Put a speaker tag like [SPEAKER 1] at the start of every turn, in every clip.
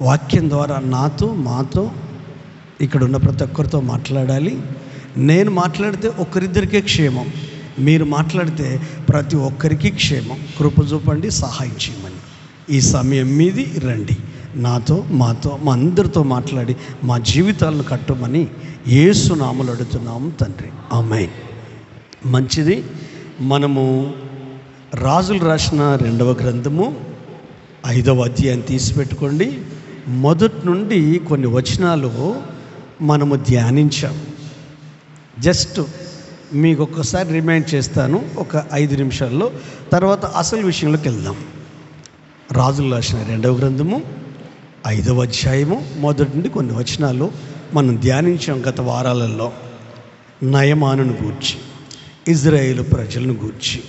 [SPEAKER 1] వాక్యం ద్వారా నాతో మాతో ఇక్కడ ఉన్న ప్రతి ఒక్కరితో మాట్లాడాలి. నేను మాట్లాడితే ఒక్కరిద్దరికే క్షేమం, మీరు మాట్లాడితే ప్రతి ఒక్కరికి క్షేమం. కృప చూపండి, సహాయం చేయమని. ఈ సమయం మీది, రండి, నాతో మాతో మా అందరితో మాట్లాడి మా జీవితాలను కట్టమని యేసు నామములో అడుగుతున్నాము తండ్రి, ఆమేన్. మంచిది. మనము రాజులు రాసిన 2వ గ్రంథము 5వ అధ్యాయం తీసిపెట్టుకోండి. మొదటి నుండి కొన్ని వచనాలు మనము ధ్యానించాం. జస్ట్ మీకు ఒక్కసారి రిమైండ్ చేస్తాను ఒక 5 నిమిషాల్లో, తర్వాత అసలు విషయంలోకి వెళ్దాం. రాజులు రాసిన 2వ గ్రంథము 5వ అధ్యాయము మొదటి నుండి కొన్ని వచనాలు మనం ధ్యానించాం గత వారాలలో. నయమానును గూర్చి, ఇజ్రాయేలు ప్రజలను గూర్చి.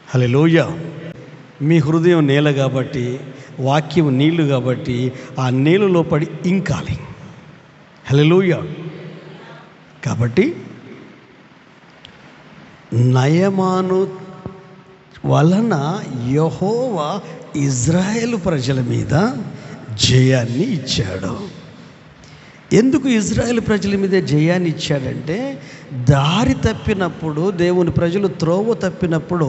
[SPEAKER 1] హల్లెలూయా. మీ హృదయం నేల కాబట్టి, వాక్యం నీళ్లు కాబట్టి ఆ నీళ్ళలో పడి ఇంకాలి. హల్లెలూయా. కాబట్టి నయమాను వలన యెహోవా ఇజ్రాయేలు ప్రజల మీద జయాన్ని ఇచ్చాడు. ఎందుకు ఇజ్రాయేల్ ప్రజల మీద జయాన్ని ఇచ్చాడంటే, దారి తప్పినప్పుడు, దేవుని ప్రజలు త్రోవ తప్పినప్పుడు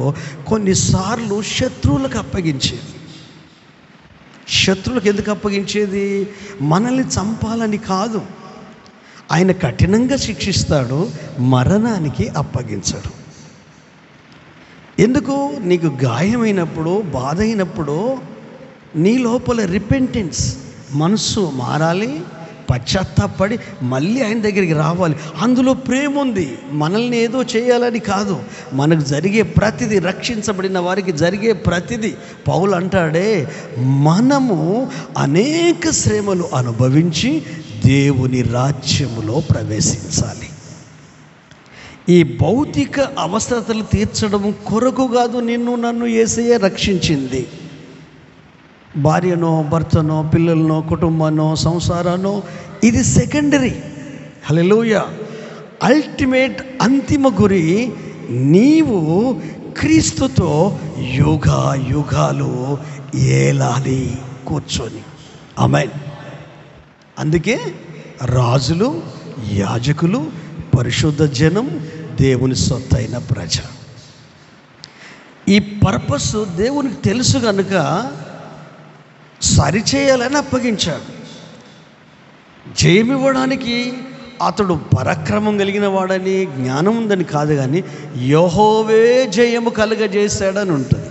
[SPEAKER 1] కొన్నిసార్లు శత్రువులకు అప్పగించేది. శత్రువులకు ఎందుకు అప్పగించేది? మనల్ని చంపాలని కాదు. ఆయన కఠినంగా శిక్షిస్తాడు, మరణానికి అప్పగించడు. ఎందుకు? నీకు గాయమైనప్పుడు, బాధ అయినప్పుడు నీ లోపల రిపెంటెన్స్, మనస్సు మారాలి, పశ్చాత్తాపడి మళ్ళీ ఆయన దగ్గరికి రావాలి. అందులో ప్రేమ ఉంది. మనల్ని ఏదో చేయాలని కాదు, మనకు జరిగే ప్రతిదీ, రక్షించబడిన వారికి జరిగే ప్రతిదీ. పౌలు అంటాడే, మనము అనేక శ్రమలు అనుభవించి దేవుని రాజ్యములో ప్రవేశించాలి. ఈ భౌతిక అవసరతలు తీర్చడం కొరకు కాదు నిన్ను నన్ను యేసయ్య రక్షించింది. భార్యనో, భర్తనో, పిల్లలనో, కుటుంబానో, సంసారానో, ఇది సెకండరీ. హల్లెలూయా. అల్టిమేట్, అంతిమ గురి నీవు క్రీస్తుతో యుగ యుగాలు ఏలాలి కూర్చొని. ఆమేన్. అందుకే రాజులు, యాజకులు, పరిశుద్ధ జనం, దేవుని సొత్తైన ప్రజ. ఈ పర్పస్ దేవునికి తెలుసు కనుక సరిచేయాలని అప్పగించాడు. జయమివ్వడానికి అతడు పరాక్రమం కలిగిన వాడని, జ్ఞానం ఉందని కాదు, కానీ యెహోవే జయము కలుగజేశాడని ఉంటుంది.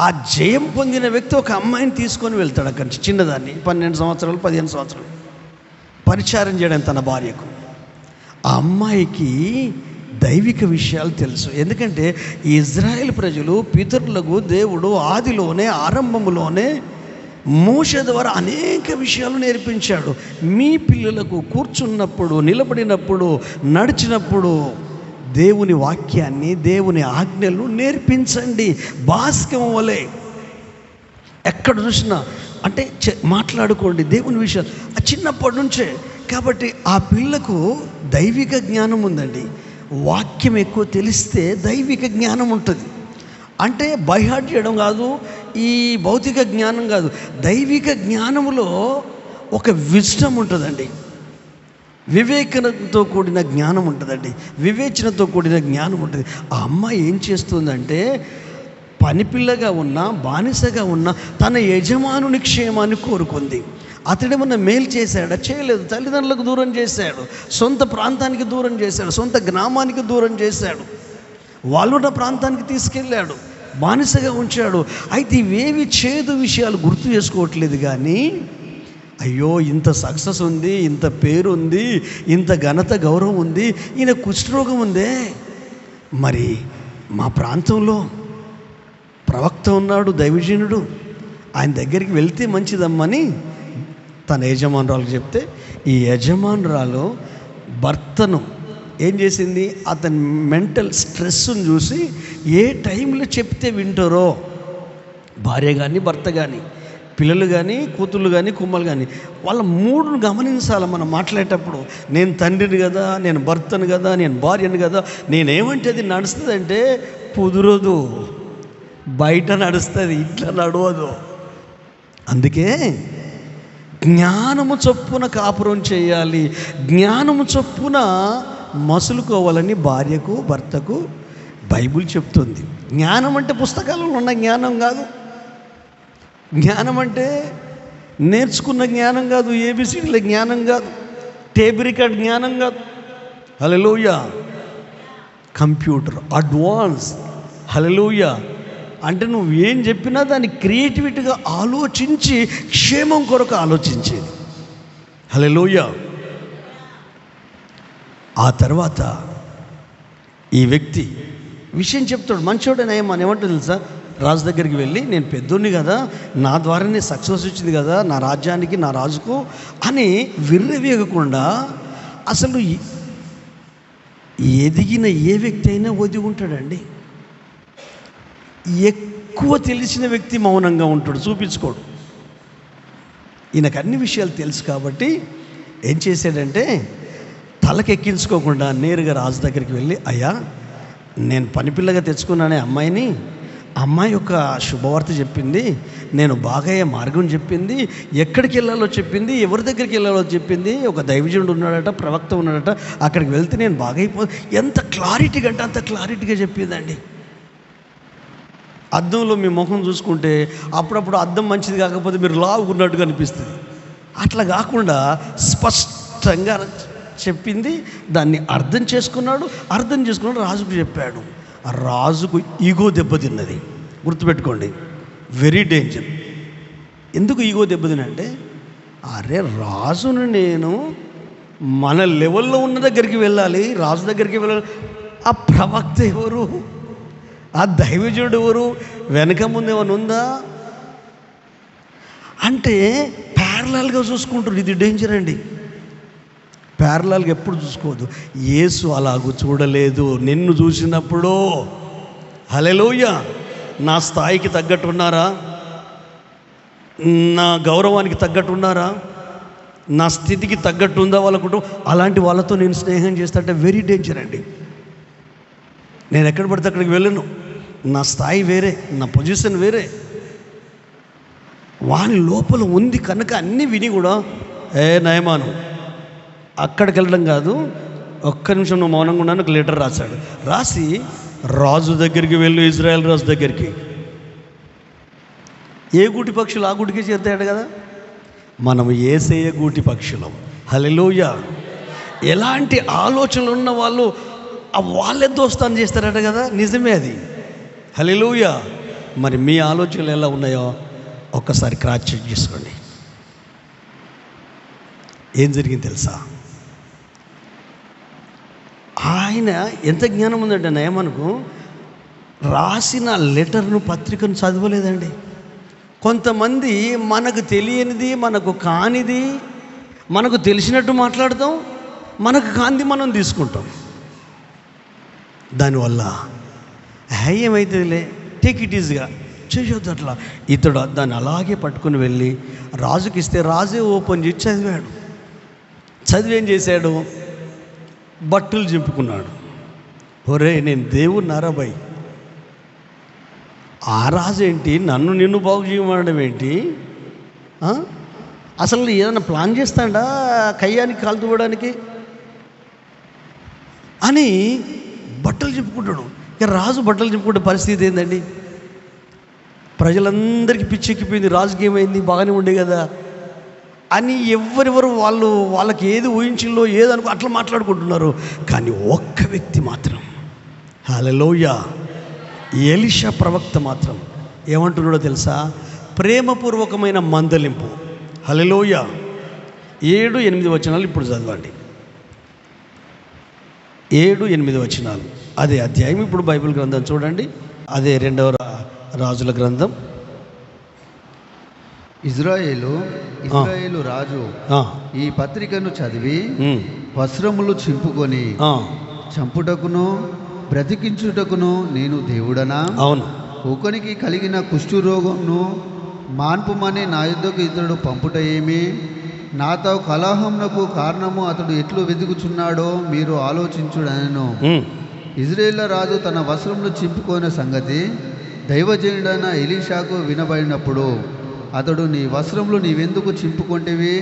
[SPEAKER 1] ఆ జయం పొందిన వ్యక్తి ఒక అమ్మాయిని తీసుకొని వెళ్తాడు అక్కడి నుంచి, చిన్నదాన్ని, 12 సంవత్సరాలు 15 సంవత్సరాలు పరిచారం చేయడం తన భార్యకు. ఆ అమ్మాయికి దైవిక విషయాలు తెలుసు. ఎందుకంటే ఈ ఇజ్రాయేల్ ప్రజలు పితరులకు దేవుడు ఆదిలోనే, ఆరంభములోనే మోషే ద్వారా అనేక విషయాలు నేర్పించాడు. మీ పిల్లలకు కూర్చున్నప్పుడు, నిలబడినప్పుడు, నడిచినప్పుడు దేవుని వాక్యాన్ని, దేవుని ఆజ్ఞలు నేర్పించండి. బాస్కం వలె ఎక్కడ చూసినా అంటే మాట్లాడుకోండి దేవుని విషయాలు చిన్నప్పటి నుంచే. కాబట్టి ఆ పిల్లకు దైవిక జ్ఞానం ఉందండి. వాక్యం ఎక్కువ తెలిస్తే దైవిక జ్ఞానం ఉంటుంది. అంటే బైహార్ట్ చేయడం కాదు, ఈ భౌతిక జ్ఞానం కాదు. దైవిక జ్ఞానంలో ఒక విజ్డమ్ ఉంటుందండి, వివేచనతో కూడిన జ్ఞానం ఉంటుందండి, వివేచనతో కూడిన జ్ఞానం ఉంటుంది. ఆ అమ్మాయి ఏం చేస్తుందంటే, పనిపిల్లగా ఉన్నా, బానిసగా ఉన్నా తన యజమానుని క్షేమాన్ని కోరుకుంది. అతడేమన్నా మేలు చేశాడా? చేయలేదు. తల్లిదండ్రులకు దూరం చేశాడు, సొంత ప్రాంతానికి దూరం చేశాడు, సొంత గ్రామానికి దూరం చేశాడు, వాళ్ళున్న ప్రాంతానికి తీసుకెళ్ళాడు, బానిసగా ఉంచాడు. అయితే ఇవేవి చేదు విషయాలు గుర్తు చేసుకోవట్లేదు. కానీ అయ్యో, ఇంత సక్సెస్ ఉంది, ఇంత పేరు ఉంది, ఇంత ఘనత గౌరవం ఉంది, ఈయన కుష్ఠరోగం ఉందే, మరి మా ప్రాంతంలో ప్రవక్త ఉన్నాడు, దైవజనుడు, ఆయన దగ్గరికి వెళ్తే మంచిదమ్మని తన యజమానురాలకు చెప్తే, ఈ యజమానురాలు భర్తను ఏం చేసింది, అతని మెంటల్ స్ట్రెస్ని చూసి ఏ టైంలో చెప్తే వింటారో, భార్య కానీ, భర్త కానీ, పిల్లలు కానీ, కూతుళ్ళు కానీ, కుమ్మలు కానీ, వాళ్ళ మూడును గమనించాలి. మనం మాట్లాడేటప్పుడు నేను తండ్రిని కదా, నేను భర్తను కదా, నేను భార్యను కదా, నేనేమంటే అది నడుస్తుందంటే కుదరదు, బయట నడుస్తుంది, ఇట్లా నడవదు. అందుకే జ్ఞానము చొప్పున కాపురం చేయాలి, జ్ఞానము చొప్పున మసులుకోవాలని భార్యకు భర్తకు బైబిల్ చెప్తుంది. జ్ఞానం అంటే పుస్తకాలలో ఉన్న జ్ఞానం కాదు. జ్ఞానం అంటే నేర్చుకున్న జ్ఞానం కాదు, ఏబిసిడీల జ్ఞానం కాదు, టేప్ రికార్డ్ జ్ఞానం కాదు. హల్లెలూయా. Computer advance. హల్లెలూయా. అంటే నువ్వు ఏం చెప్పినా దాన్ని క్రియేటివిటీగా ఆలోచించి క్షేమం కొరకు ఆలోచించేది. హల్లెలూయా. ఆ తర్వాత ఈ వ్యక్తి విషయం చెప్తాడు. మంచోడనే మన ఏమంటాడు తెలుసా? రాజు దగ్గరికి వెళ్ళి, నేను పెద్దోడిని కదా, నా ద్వారానే సక్సెస్ వచ్చింది కదా నా రాజ్యానికి, నా రాజుకు అని విర్రవీగకుండా, అసలు ఎదిగిన ఏ వ్యక్తి అయినా ఒదిగి ఉంటాడండి. ఎక్కువ తెలిసిన వ్యక్తి మౌనంగా ఉంటాడు, చూపించుకోడు. ఈయనకు అన్ని విషయాలు తెలుసు కాబట్టి ఏం చేశాడంటే, తలకెక్కించుకోకుండా నేరుగా రాజు దగ్గరికి వెళ్ళి, అయ్యా, నేను పనిపిల్లగా తెచ్చుకున్నానే అమ్మాయిని, అమ్మాయి యొక్క శుభవార్త చెప్పింది, నేను బాగా అయ్యే మార్గం చెప్పింది, ఎక్కడికి వెళ్ళాలో చెప్పింది, ఎవరి దగ్గరికి వెళ్ళాలో చెప్పింది, ఒక దైవజనుడు ఉన్నాడట, ప్రవక్త ఉన్నాడట, అక్కడికి వెళ్తే నేను బాగా ఎంత క్లారిటీగా అంటే అంత క్లారిటీగా చెప్పిందండి. అద్దంలో మీ ముఖం చూసుకుంటే అప్పుడప్పుడు అద్దం మంచిది కాకపోతే మీరు లావుకున్నట్టుగా అనిపిస్తుంది. అట్లా కాకుండా స్పష్టంగా చెప్పింది, దాన్ని అర్థం చేసుకున్నాడు. రాజుకు చెప్పాడు. ఆ రాజుకు ఈగో దెబ్బతిన్నది. గుర్తుపెట్టుకోండి, వెరీ డేంజర్. ఎందుకు ఈగో దెబ్బతినంటే, అరే రాజును నేను మన లెవెల్లో ఉన్న దగ్గరికి వెళ్ళాలి, రాజు దగ్గరికి వెళ్ళాలి. ఆ ప్రవక్త ఎవరు, ఆ దైవజనుడు ఎవరు, వెనక ముందు ఏమైనా ఉందా అంటే ప్యారలల్గా చూసుకుంటారు. ఇది డేంజర్ అండి. ప్యారలల్గా ఎప్పుడు చూసుకోవద్దు. యేసు అలాగూ చూడలేదు. నిన్ను చూసినప్పుడు హల్లెలూయా, నా స్థాయికి తగ్గట్టు ఉన్నారా, నా గౌరవానికి తగ్గట్టు ఉన్నారా, నా స్థితికి తగ్గట్టు ఉందా వాళ్ళ కుటుంబం, అలాంటి వాళ్ళతో నేను స్నేహం చేస్తాంటే వెరీ డేంజర్ అండి. నేను ఎక్కడ పడితే అక్కడికి వెళ్ళను. నా స్థాయి వేరే, నా పొజిషన్ వేరే. వాని లోపల ఉంది కనుక అన్నీ విని కూడా నయమాను అక్కడికి వెళ్ళడం కాదు, ఒక్క నిమిషం నువ్వు మౌనంగా ఉన్నాను, ఒక లెటర్ రాశాడు. రాసి రాజు దగ్గరికి వెళ్ళు, ఇజ్రాయెల్ రాజు దగ్గరికి. ఏ గూటి పక్షులు ఆ గుడికి చేరుతాడు కదా. మనం యేసయ్య గూటి పక్షులం. హల్లెలూయా. ఎలాంటి ఆలోచనలు ఉన్న వాళ్ళు వాళ్ళే దోస్తాను చేస్తారట కదా. నిజమే అది. హల్లెలూయా. మరి మీ ఆలోచనలు ఎలా ఉన్నాయో ఒక్కసారి క్రాస్ చెక్ చేసుకోండి. ఏం జరిగింది తెలుసా? ఆయన ఎంత జ్ఞానం ఉందంటే నయమనుకు రాసిన లెటర్ను, పత్రికను చదవలేదండి. కొంతమంది మనకు తెలియనిది, మనకు కానిది మనకు తెలిసినట్టు మాట్లాడతాం, మనకు కాంది మనం తీసుకుంటాం. దానివల్ల ఏమైతుందిలే, టేక్ ఇట్ ఈజీగా చేయొద్దు. అట్లా ఇతడు దాన్ని అలాగే పట్టుకుని వెళ్ళి రాజుకి ఇస్తే రాజే ఓపెన్ చేసి చదివాడు. చదివి ఏం చేశాడు? బట్టలు చింపుకున్నాడు. ఒరే, నేను దేవుడు నారాబాయ్, ఆ రాజు ఏంటి నన్ను నిన్ను బాగు చేయమనడం ఏంటి? అసలు ఏదైనా ప్లాన్ చేస్తాడా కయ్యానికి కాల్తుకోవడానికి అని బట్టలు చెప్పుకుంటాడు. ఇక రాజు బట్టలు చెప్పుకుంటే పరిస్థితి ఏందండి? ప్రజలందరికీ పిచ్చెక్కిపోయింది. రాజుకి ఏమైంది, బాగానే ఉండే కదా అని ఎవరెవరు వాళ్ళకి ఏది ఊహించిందో ఏదనుకో అట్లా మాట్లాడుకుంటున్నారు. కానీ ఒక్క వ్యక్తి మాత్రం, హల్లెలూయా, ఎలీషా ప్రవక్త మాత్రం ఏమంటున్నాడో తెలుసా? ప్రేమపూర్వకమైన మందలింపు. హల్లెలూయా. 7-8 వచనాలు ఇప్పుడు చదవండి. 7-8 వచనాలు అదే అధ్యాయం. ఇప్పుడు బైబిల్ గ్రంథం చూడండి, అదే 2వ రాజుల గ్రంథం.
[SPEAKER 2] ఇజ్రాయేలు రాజు ఈ పత్రికను చదివి వస్త్రములు చింపుకొని చంపుటకును బ్రతికించుటకును నేను దేవుడనా?
[SPEAKER 1] అవును.
[SPEAKER 2] ఒకనికి కలిగిన కుష్ఠరోగంను మాన్పుమని నా యుద్ధకు ఇతడు పంపుట ఏమి? నాతో కలహమునకు కారణము అతడు ఎట్లు వెతుకుచున్నాడో మీరు ఆలోచించుడనెను. ఇజ్రాయేలు రాజు తన వస్త్రములు చింపుకొనే సంగతి దైవజనుడైన ఎలీషాకు వినబడినప్పుడు అతడు, నీ వస్త్రములు నీవెందుకు చింపుకొంటివి?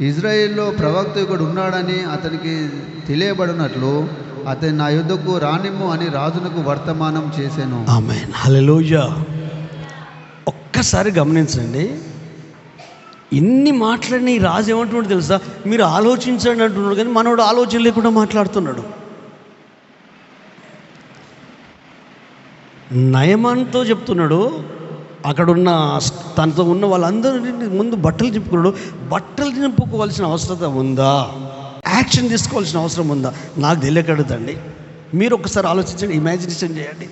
[SPEAKER 2] ఇజ్రాయేల్లో ప్రవక్త ఒకడు ఉన్నాడని అతనికి తెలియబడినట్లు అతని నా యుద్ధకు రానిమ్ము అని రాజునకు వర్తమానం చేశాను.
[SPEAKER 1] ఆమేన్, హల్లెలూయా. ఒక్కసారి గమనించండి, ఇన్ని మాట్లాడిన ఈ రాజు ఏమంటున్నాడు తెలుసా? మీరు ఆలోచించండి అంటున్నాడు, కానీ మనోడు ఆలోచన లేకుండా మాట్లాడుతున్నాడు. నయమాన్తో చెప్తున్నాడు, అక్కడున్న తనతో ఉన్న వాళ్ళందరినీ ముందు బట్టలు చింపుకున్నాడు. బట్టలు చింపుకోవాల్సిన అవసరం ఉందా? యాక్షన్ తీసుకోవాల్సిన అవసరం ఉందా? నాకు తెలియకడుగుతండి. మీరు ఒకసారి ఆలోచించండి, ఇమాజినేషన్ చేయండి.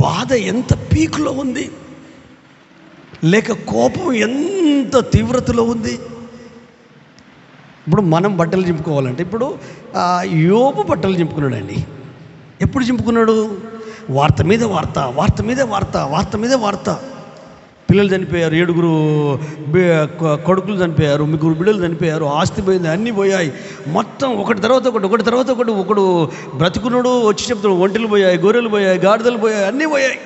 [SPEAKER 1] బాధ ఎంత పీక్లో ఉంది, లేక కోపం ఎంత తీవ్రతలో ఉంది. ఇప్పుడు మనం బట్టలు చింపుకోవాలంటే, ఇప్పుడు యోబు బట్టలు చింపుకున్నాడండి. ఎప్పుడు చింపుకున్నాడు? వార్త మీద వార్త, వార్త మీద వార్త, వార్త మీద వార్త. పిల్లలు చనిపోయారు, 7 కొడుకులు చనిపోయారు, 3 బిడ్డలు చనిపోయారు, ఆస్తి పోయింది, అన్నీ పోయాయి. మొత్తం ఒకటి తర్వాత ఒకటి, ఒకటి తర్వాత ఒకటి. ఒకడు బ్రతుకున్నాడు, వచ్చి చెప్తున్నాడు, ఒంటెలు పోయాయి, గొర్రెలు పోయాయి, గాడిదలు పోయాయి, అన్నీ పోయాయి.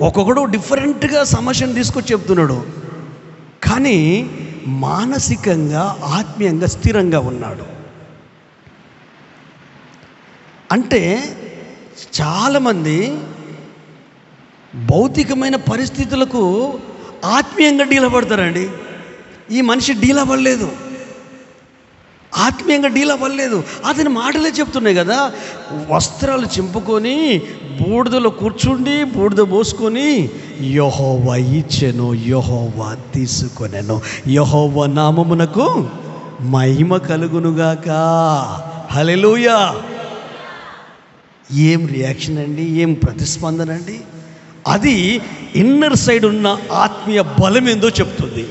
[SPEAKER 1] ఒక్కొక్కడు డిఫరెంట్గా సమస్యను తీసుకొచ్చి చెప్తున్నాడు. కానీ మానసికంగా, ఆత్మీయంగా స్థిరంగా ఉన్నాడు. అంటే చాలామంది భౌతికమైన పరిస్థితులకు ఆత్మీయంగా డీల్ అవ్వడతారండి. ఈ మనిషి డీల్ అవ్వలేదు, ఆత్మీయంగా డీల్ అవ్వలేదు. అతని మాటలే చెప్తున్నాయి కదా. వస్త్రాలు చింపుకొని బూడిదలో కూర్చుండి బూడిద పోసుకొని, యెహోవా ఇచ్చెను, యెహోవా తీసుకొనెను, యెహోవా నామమునకు మహిమ కలుగునుగాక. హల్లెలూయా. ఏం రియాక్షన్ అండి, ఏం ప్రతిస్పందన అండి. అది ఇన్నర్ సైడ్ ఉన్న ఆత్మీయ బలం ఏందో చెప్తుంది.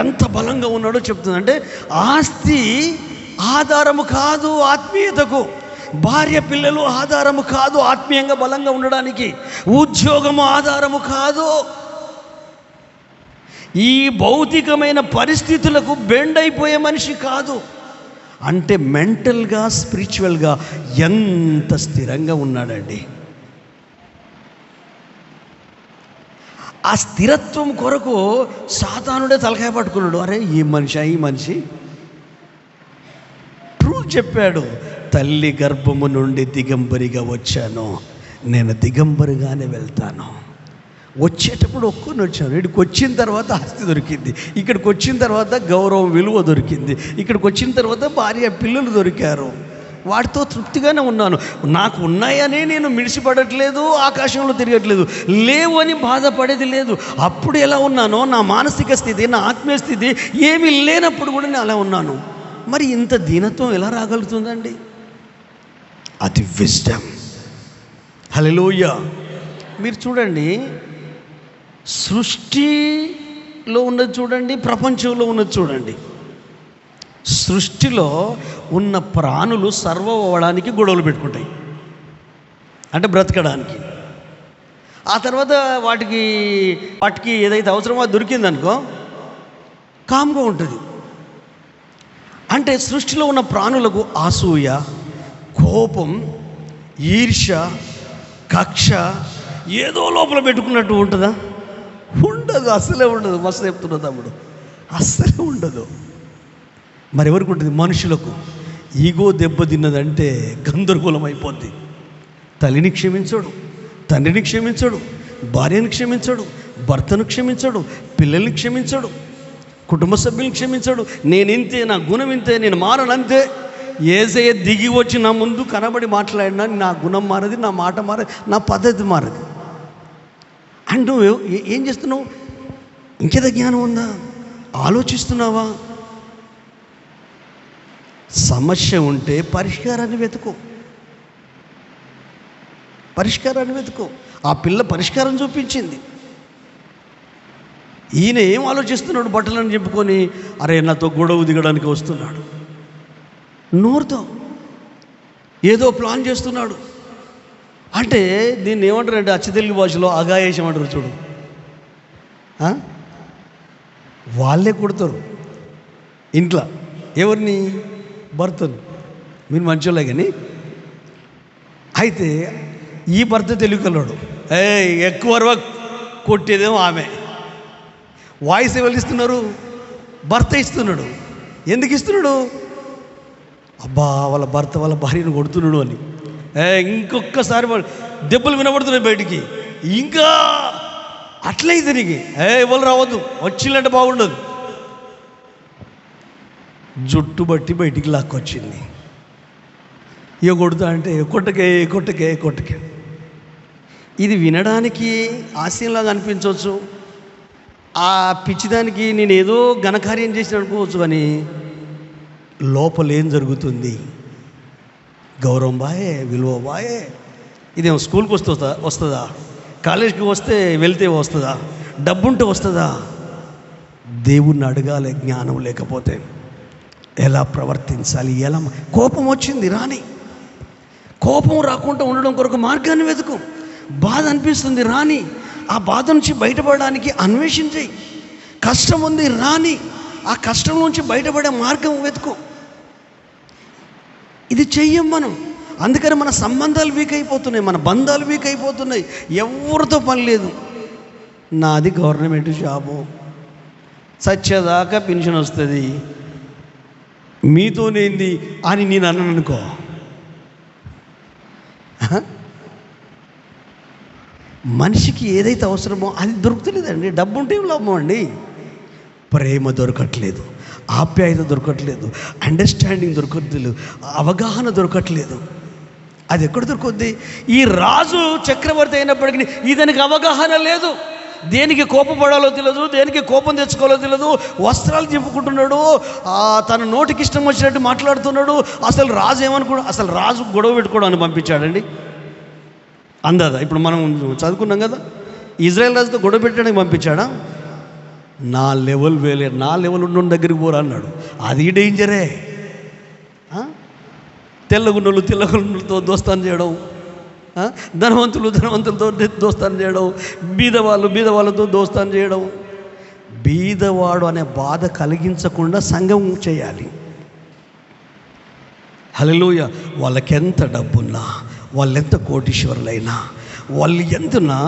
[SPEAKER 1] ఎంత బలంగా ఉన్నాడో చెప్తుంది. అంటే ఆస్తి ఆధారము కాదు ఆత్మీయతకు, భార్య పిల్లలు ఆధారము కాదు ఆత్మీయంగా బలంగా ఉండడానికి, ఉద్యోగము ఆధారము కాదు. ఈ భౌతికమైన పరిస్థితులకు బెండ్ అయిపోయే మనిషి కాదు. అంటే మెంటల్గా, స్పిరిచువల్గా ఎంత స్థిరంగా ఉన్నాడండి. ఆ స్థిరత్వం కొరకు సాతానుడే తలకాయ పట్టుకున్నాడు. అరే ఈ మనిషి ట్రూత్ చెప్పాడు. తల్లి గర్భము నుండి దిగంబరిగా వచ్చాను, నేను దిగంబరిగానే వెళ్తాను. వచ్చేటప్పుడు ఒక్కొని వచ్చాను, ఇక్కడికి వచ్చిన తర్వాత ఆస్తి దొరికింది, ఇక్కడికి వచ్చిన తర్వాత గౌరవం, విలువ దొరికింది, ఇక్కడికి వచ్చిన తర్వాత భార్య పిల్లలు దొరికారు, వాటితో తృప్తిగానే ఉన్నాను. నాకు ఉన్నాయని నేను మిడిసిపడట్లేదు, ఆకాశంలో తిరగట్లేదు, లేవు అని బాధపడేది లేదు. అప్పుడు ఎలా ఉన్నానో నా మానసిక స్థితి, నా ఆత్మీయ స్థితి ఏమీ లేనప్పుడు కూడా నేను అలా ఉన్నాను. మరి ఇంత దీనత్వం ఎలా రాగలుగుతుందండి? అది విజ్డమ్. హల్లెలూయా. మీరు చూడండి, సృష్టిలో ఉన్నది చూడండి, ప్రపంచంలో ఉన్నది చూడండి. సృష్టిలో ఉన్న ప్రాణులు సర్వం అవ్వడానికి గొడవలు పెట్టుకుంటాయి, అంటే బ్రతకడానికి. ఆ తర్వాత వాటికి ఏదైతే అవసరమో అది దొరికిందనుకో కామ్గా ఉంటుంది. అంటే సృష్టిలో ఉన్న ప్రాణులకు అసూయ, కోపం, ఈర్ష్య, కక్ష ఏదో లోపల పెట్టుకున్నట్టు ఉంటుందా? ఉండదు, అస్సలే ఉండదు. మస్తు చెప్తున్నా తమ్ముడు, అస్సలే ఉండదు. మరి ఎవరికి ఉంటుంది? మనుషులకు. ఈగో దెబ్బతిన్నదంటే గందరగోళం అయిపోద్ది. తల్లిని క్షమించడు, తండ్రిని క్షమించడు, భార్యను క్షమించడు, భర్తను క్షమించడు, పిల్లల్ని క్షమించడు, కుటుంబ సభ్యులను క్షమించడు. నేను ఇంతే, నా గుణం ఇంతే, నేను మారనంతే. యేసయ్య దిగి వచ్చి నా ముందు కనబడి మాట్లాడినా నా గుణం మారది, నా మాట మారది, నా పద్ధతి మారది. అండ్ నువ్వు ఏం చేస్తున్నావు? ఇంకేదో జ్ఞానం ఉందా? ఆలోచిస్తున్నావా? సమస్య ఉంటే పరిష్కారాన్ని వెతుకో, పరిష్కారాన్ని వెతుకో. ఆ పిల్ల పరిష్కారం చూపించింది. ఈయన ఏం ఆలోచిస్తున్నాడు? బట్టలను చెప్పుకొని అరే నాతో గొడవ దిగడానికి వస్తున్నాడు, నోరుతో ఏదో ప్లాన్ చేస్తున్నాడు. అంటే దీన్ని ఏమంటారంటే అచ్చ తెలుగు భాషలో అగాయేషం అంటారు చూడు. వాళ్ళే కొడతారు ఇంట్లో ఎవరిని? భర్తను. మీరు మంచోళ్ళే. కానీ అయితే ఈ భర్త తెలివికల్లోడు. ఎక్కువ కొట్టేదేమో ఆమె. వాయిస్ ఎవరు ఇస్తున్నారు? భర్త ఇస్తున్నాడు. ఎందుకు ఇస్తున్నాడు? అబ్బా వాళ్ళ భర్త వాళ్ళ భార్యను కొడుతున్నాడు అని. ఇంకొకసారి దెబ్బలు వినబడుతున్నాయి బయటికి. ఇంకా అట్లయితే నీకు ఎవరు రావద్దు, వచ్చిందంటే బాగుండదు. జుట్టు బట్టి బయటికి లాక్కొచ్చింది. ఇక కొడుతా అంటే కొట్టకే. ఇది వినడానికి హాస్యంలాగా అనిపించవచ్చు. ఆ పిచ్చిదానికి నేను ఏదో ఘనకార్యం చేసిన అనుకోవచ్చు, కానీ లోపల ఏం జరుగుతుంది? గౌరవం బాయే, విలువ బాయే. ఇదేమో స్కూల్కి వస్తుందా? కాలేజీకి వెళ్తే వస్తుందా? డబ్బుంటే వస్తుందా? దేవుణ్ణి అడగాలి. జ్ఞానం లేకపోతే ఎలా ప్రవర్తించాలి, ఎలా. కోపం వచ్చింది రాని, కోపం రాకుండా ఉండడం కొరకు మార్గాన్ని వెతుకు. బాధ అనిపిస్తుంది రాని, ఆ బాధ నుంచి బయటపడడానికి అన్వేషించి. కష్టం ఉంది రాని, ఆ కష్టం నుంచి బయటపడే మార్గం వెతుకు. ఇది చెయ్యం మనం. అందుకని మన సంబంధాలు వీక్ అయిపోతున్నాయి, మన బంధాలు వీక్ అయిపోతున్నాయి. ఎవరితో పని లేదు. నాది గవర్నమెంట్ జాబు, సచ్చేదాకా పెన్షన్ వస్తుంది, మీతోనేంది అని నేను అన్నాను అనుకో. మనిషికి ఏదైతే అవసరమో అది దొరుకుతలేదండి. డబ్బు ఉంటే ఏం లాభం అండి? ప్రేమ దొరకట్లేదు, ఆప్యాయత దొరకట్లేదు, అండర్స్టాండింగ్ దొరకట్లేదు, అవగాహన దొరకట్లేదు. అది ఎక్కడ దొరుకుద్ది? ఈ రాజు చక్రవర్తి అయినప్పటికీ ఇతనికి అవగాహన లేదు. దేనికి కోపపడాలో తెలియదు, దేనికి కోపం తెచ్చుకోవాలో తెలియదు. వస్త్రాలు చింపుకుంటున్నాడు, తన నోటికి ఇష్టం వచ్చినట్టు మాట్లాడుతున్నాడు. అసలు రాజు ఏమనుకున్నాడు? అసలు రాజు గొడవ పెట్టుకోవడానికి పంపించాడండి. అందాదా ఇప్పుడు మనం చదువుకున్నాం కదా, ఇజ్రాయెల్ రాజుతో గొడవ పెట్టడానికి పంపించాడా? నా లెవెల్ వేలే, నా లెవెల్ ఉన్న దగ్గరికి పోరా అన్నాడు. అది డేంజరే. తెల్లగున్నోళ్ళతో దోస్తాను చేయడం, ధనవంతులతో దోస్తాను చేయడం, బీదవాళ్ళతో దోస్తాను చేయడం. బీదవాడు అనే బాధ కలిగించకుండా సంఘం చేయాలి. హల్లెలూయా. వాళ్ళకెంత డబ్బున్నా, వాళ్ళెంత కోటీశ్వరులైనా, వాళ్ళు ఎంతున్నా,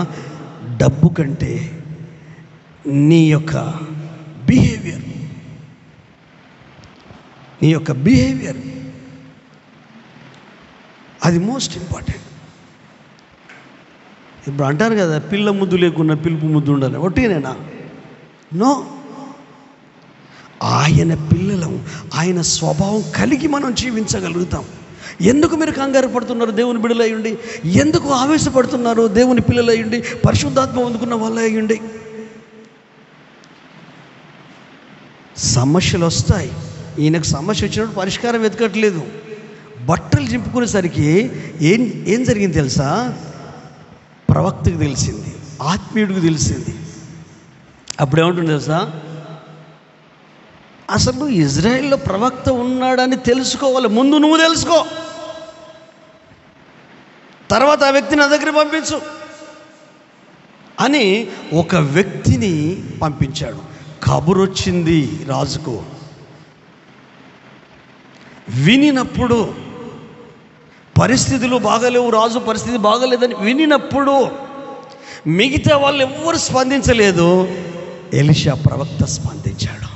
[SPEAKER 1] డబ్బు కంటే నీ యొక్క బిహేవియర్ అది మోస్ట్ ఇంపార్టెంట్. ఇప్పుడు అంటారు కదా, పిల్ల ముద్దు లేకున్నా పిలుపు ముద్దు ఉండాలి. ఒట్టినేనా? నో. ఆయన పిల్లలం, ఆయన స్వభావం కలిగి మనం జీవించగలుగుతాం. ఎందుకు మీరు కంగారు పడుతున్నారు? దేవుని బిడ్డలు అయ్యుండి ఎందుకు ఆవేశపడుతున్నారు? దేవుని పిల్లలు అయ్యుండి, పరిశుద్ధాత్మ పొందుకున్న వాళ్ళు అయ్యుండి. సమస్యలు వస్తాయి. ఈయనకు సమస్య వచ్చినప్పుడు పరిష్కారం వెతకట్లేదు. బట్టలు చింపుకునేసరికి ఏం జరిగింది తెలుసా? ప్రవక్తకు తెలిసింది, ఆత్మీయుడికి తెలిసింది. అప్పుడేమంటుంది తెలుసా? అసలు ఇజ్రాయెల్లో ప్రవక్త ఉన్నాడని తెలుసుకోవాలి. ముందు నువ్వు తెలుసుకో, తర్వాత ఆ వ్యక్తిని నా దగ్గర పంపించు అని ఒక వ్యక్తిని పంపించాడు. కబురు వచ్చింది రాజుకు. వినినప్పుడు పరిస్థితులు బాగలేవు, రాజు పరిస్థితి బాగలేదని వినినప్పుడు మిగతా వాళ్ళు ఎవ్వరు స్పందించలేదు. ఎలీషా ప్రవక్త స్పందించాడు.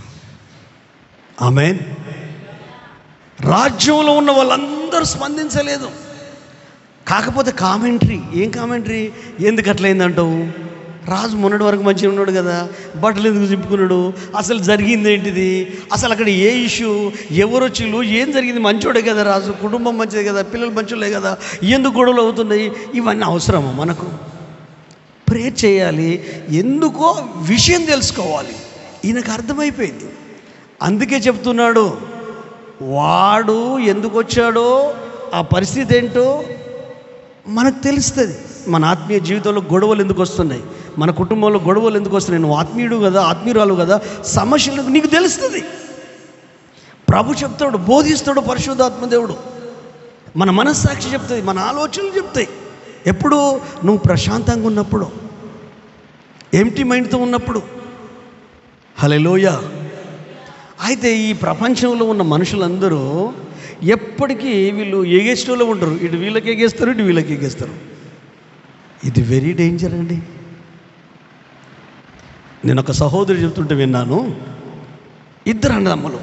[SPEAKER 1] ఆమేన్. రాజ్యంలో ఉన్న వాళ్ళందరూ స్పందించలేదు. కాకపోతే కామెంటరీ, ఏం కామెంటరీ? ఎందుకు అట్లయిందంటావు? రాజు మొన్నటి వరకు మంచిగా ఉన్నాడు కదా, బట్టలు ఎందుకు చింపుకున్నాడు? అసలు జరిగింది ఏంటిది? అసలు అక్కడ ఏ ఇష్యూ, ఎవరు వచ్చిళ్ళు, ఏం జరిగింది? మంచోడే కదా రాజు, కుటుంబం మంచిదే కదా, పిల్లలు మంచోళ్ళే కదా, ఎందుకు గొడవలు అవుతున్నాయి? ఇవన్నీ అవసరమా మనకు? ప్రేయర్ చేయాలి, ఎందుకో విషయం తెలుసుకోవాలి. ఈయనకు అర్థమైపోయింది. అందుకే చెప్తున్నాడు, వాడు ఎందుకు వచ్చాడో, ఆ పరిస్థితి ఏంటో మనకు తెలుస్తుంది. మన ఆత్మీయ జీవితంలో గొడవలు ఎందుకు వస్తున్నాయి, మన కుటుంబంలో గొడవలు ఎందుకు వస్తున్నాయి, నువ్వు ఆత్మీయుడు కదా, ఆత్మీయురాలు కదా, సమస్యలు నీకు తెలుస్తుంది. ప్రభు చెప్తాడు, బోధిస్తాడు పరిశుద్ధాత్మ దేవుడు. మన మనస్సాక్షి చెప్తుంది, మన ఆలోచనలు చెప్తాయి. ఎప్పుడు? నువ్వు ప్రశాంతంగా ఉన్నప్పుడు, ఎంప్టీ మైండ్తో ఉన్నప్పుడు. హల్లెలూయా. అయితే ఈ ప్రపంచంలో ఉన్న మనుషులందరూ ఎప్పటికీ వీళ్ళు ఎగేస్టోలో ఉంటారు. ఇటు వీళ్ళకి ఎగేస్తారు, ఇటు వీళ్ళకి ఎగేస్తారు. ఇది వెరీ డేంజర్ అండి. నేను ఒక సహోదరు చెప్తుంటే విన్నాను. ఇద్దరు అన్నదమ్ములు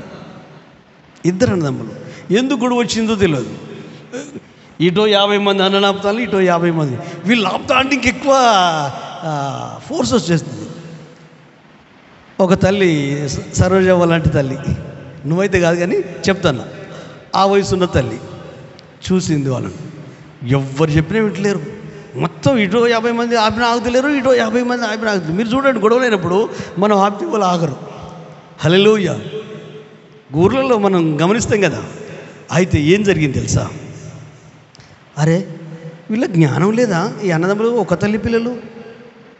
[SPEAKER 1] ఎందుకు గొడవ వచ్చిందో తెలియదు. ఇటో 50 మంది అన్నను ఆపుతాను, ఇటో 50 మంది. వీళ్ళు ఆపుతా అంటే ఇంకెక్కువ ఫోర్స్ వచ్చేస్తుంది. ఒక తల్లి, సరోజవ్వ లాంటి తల్లి, నువ్వైతే కాదు కానీ చెప్తాను, ఆ వయసున్న తల్లి చూసింది వాళ్ళని. ఎవ్వరు చెప్పినా వింటలేరు. మొత్తం ఇటో 50 మంది ఆపిన ఆగుతలేరు, ఇటో 50 మంది ఆపిన ఆగుతుంది. మీరు చూడండి, గొడవలైనప్పుడు మనం ఆపితే వాళ్ళు ఆగరు. హల్లెలూయా. ఊర్లలో మనం గమనిస్తాం కదా. అయితే ఏం జరిగింది తెలుసా? అరే వీళ్ళ జ్ఞానం లేదా? ఈ అన్నదమ్ములు ఒక తల్లి పిల్లలు.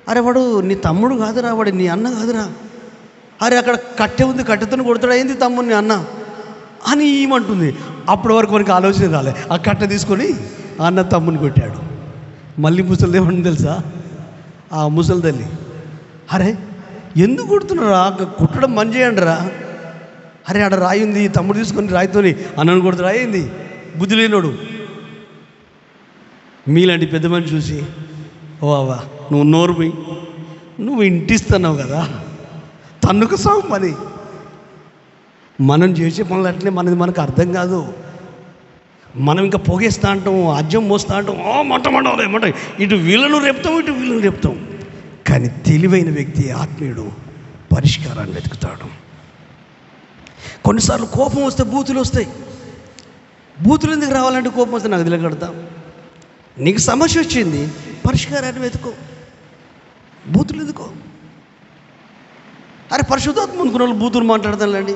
[SPEAKER 1] అరే వాడు నీ తమ్ముడు కాదురా, వాడు నీ అన్న కాదురా. అరే అక్కడ కట్టె ఉంది, కట్టెతో కొడతాడు, అయింది తమ్ముడిని అన్న అని ఏమంటుంది. అప్పటి వరకు మనకి ఆలోచన రాలే. ఆ కట్టె తీసుకొని అన్న తమ్ముని కొట్టాడు. మళ్ళీ ముసలిది ఏమన్నా తెలుసా? ఆ ముసలి తల్లి, అరే ఎందుకు కొడుతున్నారా? కుట్టడం మంచి చేయండి రా. అరే ఆడ రాయి ఉంది, తమ్ముడు తీసుకొని రాయితోని అన్నను కొడుతు రాయింది. బుద్ధి లేనోడు. మీలాంటి పెద్ద మనిషి చూసి, ఓ అవ్వా నువ్వు నోరుమి, నువ్వు ఇంటిస్తున్నావు కదా, తన్నుకు సాగు పని. మనం చేసే పనులు అట్లే, మనకు అర్థం కాదు. మనం ఇంకా పొగేస్తా అంటాం, అజ్యం మోస్తా అంటాం, మంట ఇటు వీళ్ళను రేపుతాం, ఇటు వీళ్ళను రేపుతాం. కానీ తెలివైన వ్యక్తి, ఆత్మీయుడు పరిష్కారాన్ని వెతుకుతాడు. కొన్నిసార్లు కోపం వస్తే బూతులు వస్తాయి. బూతులు ఎందుకు రావాలంటే కోపం వస్తే నాకు తెలియకడతా. నీకు సమస్య వచ్చింది, పరిష్కారాన్ని వెతుకో. బూతులు ఎందుకో? అరే పరిశుద్ధాత్మ అనుకున్న వాళ్ళు బూతులు మాట్లాడతానులేండి.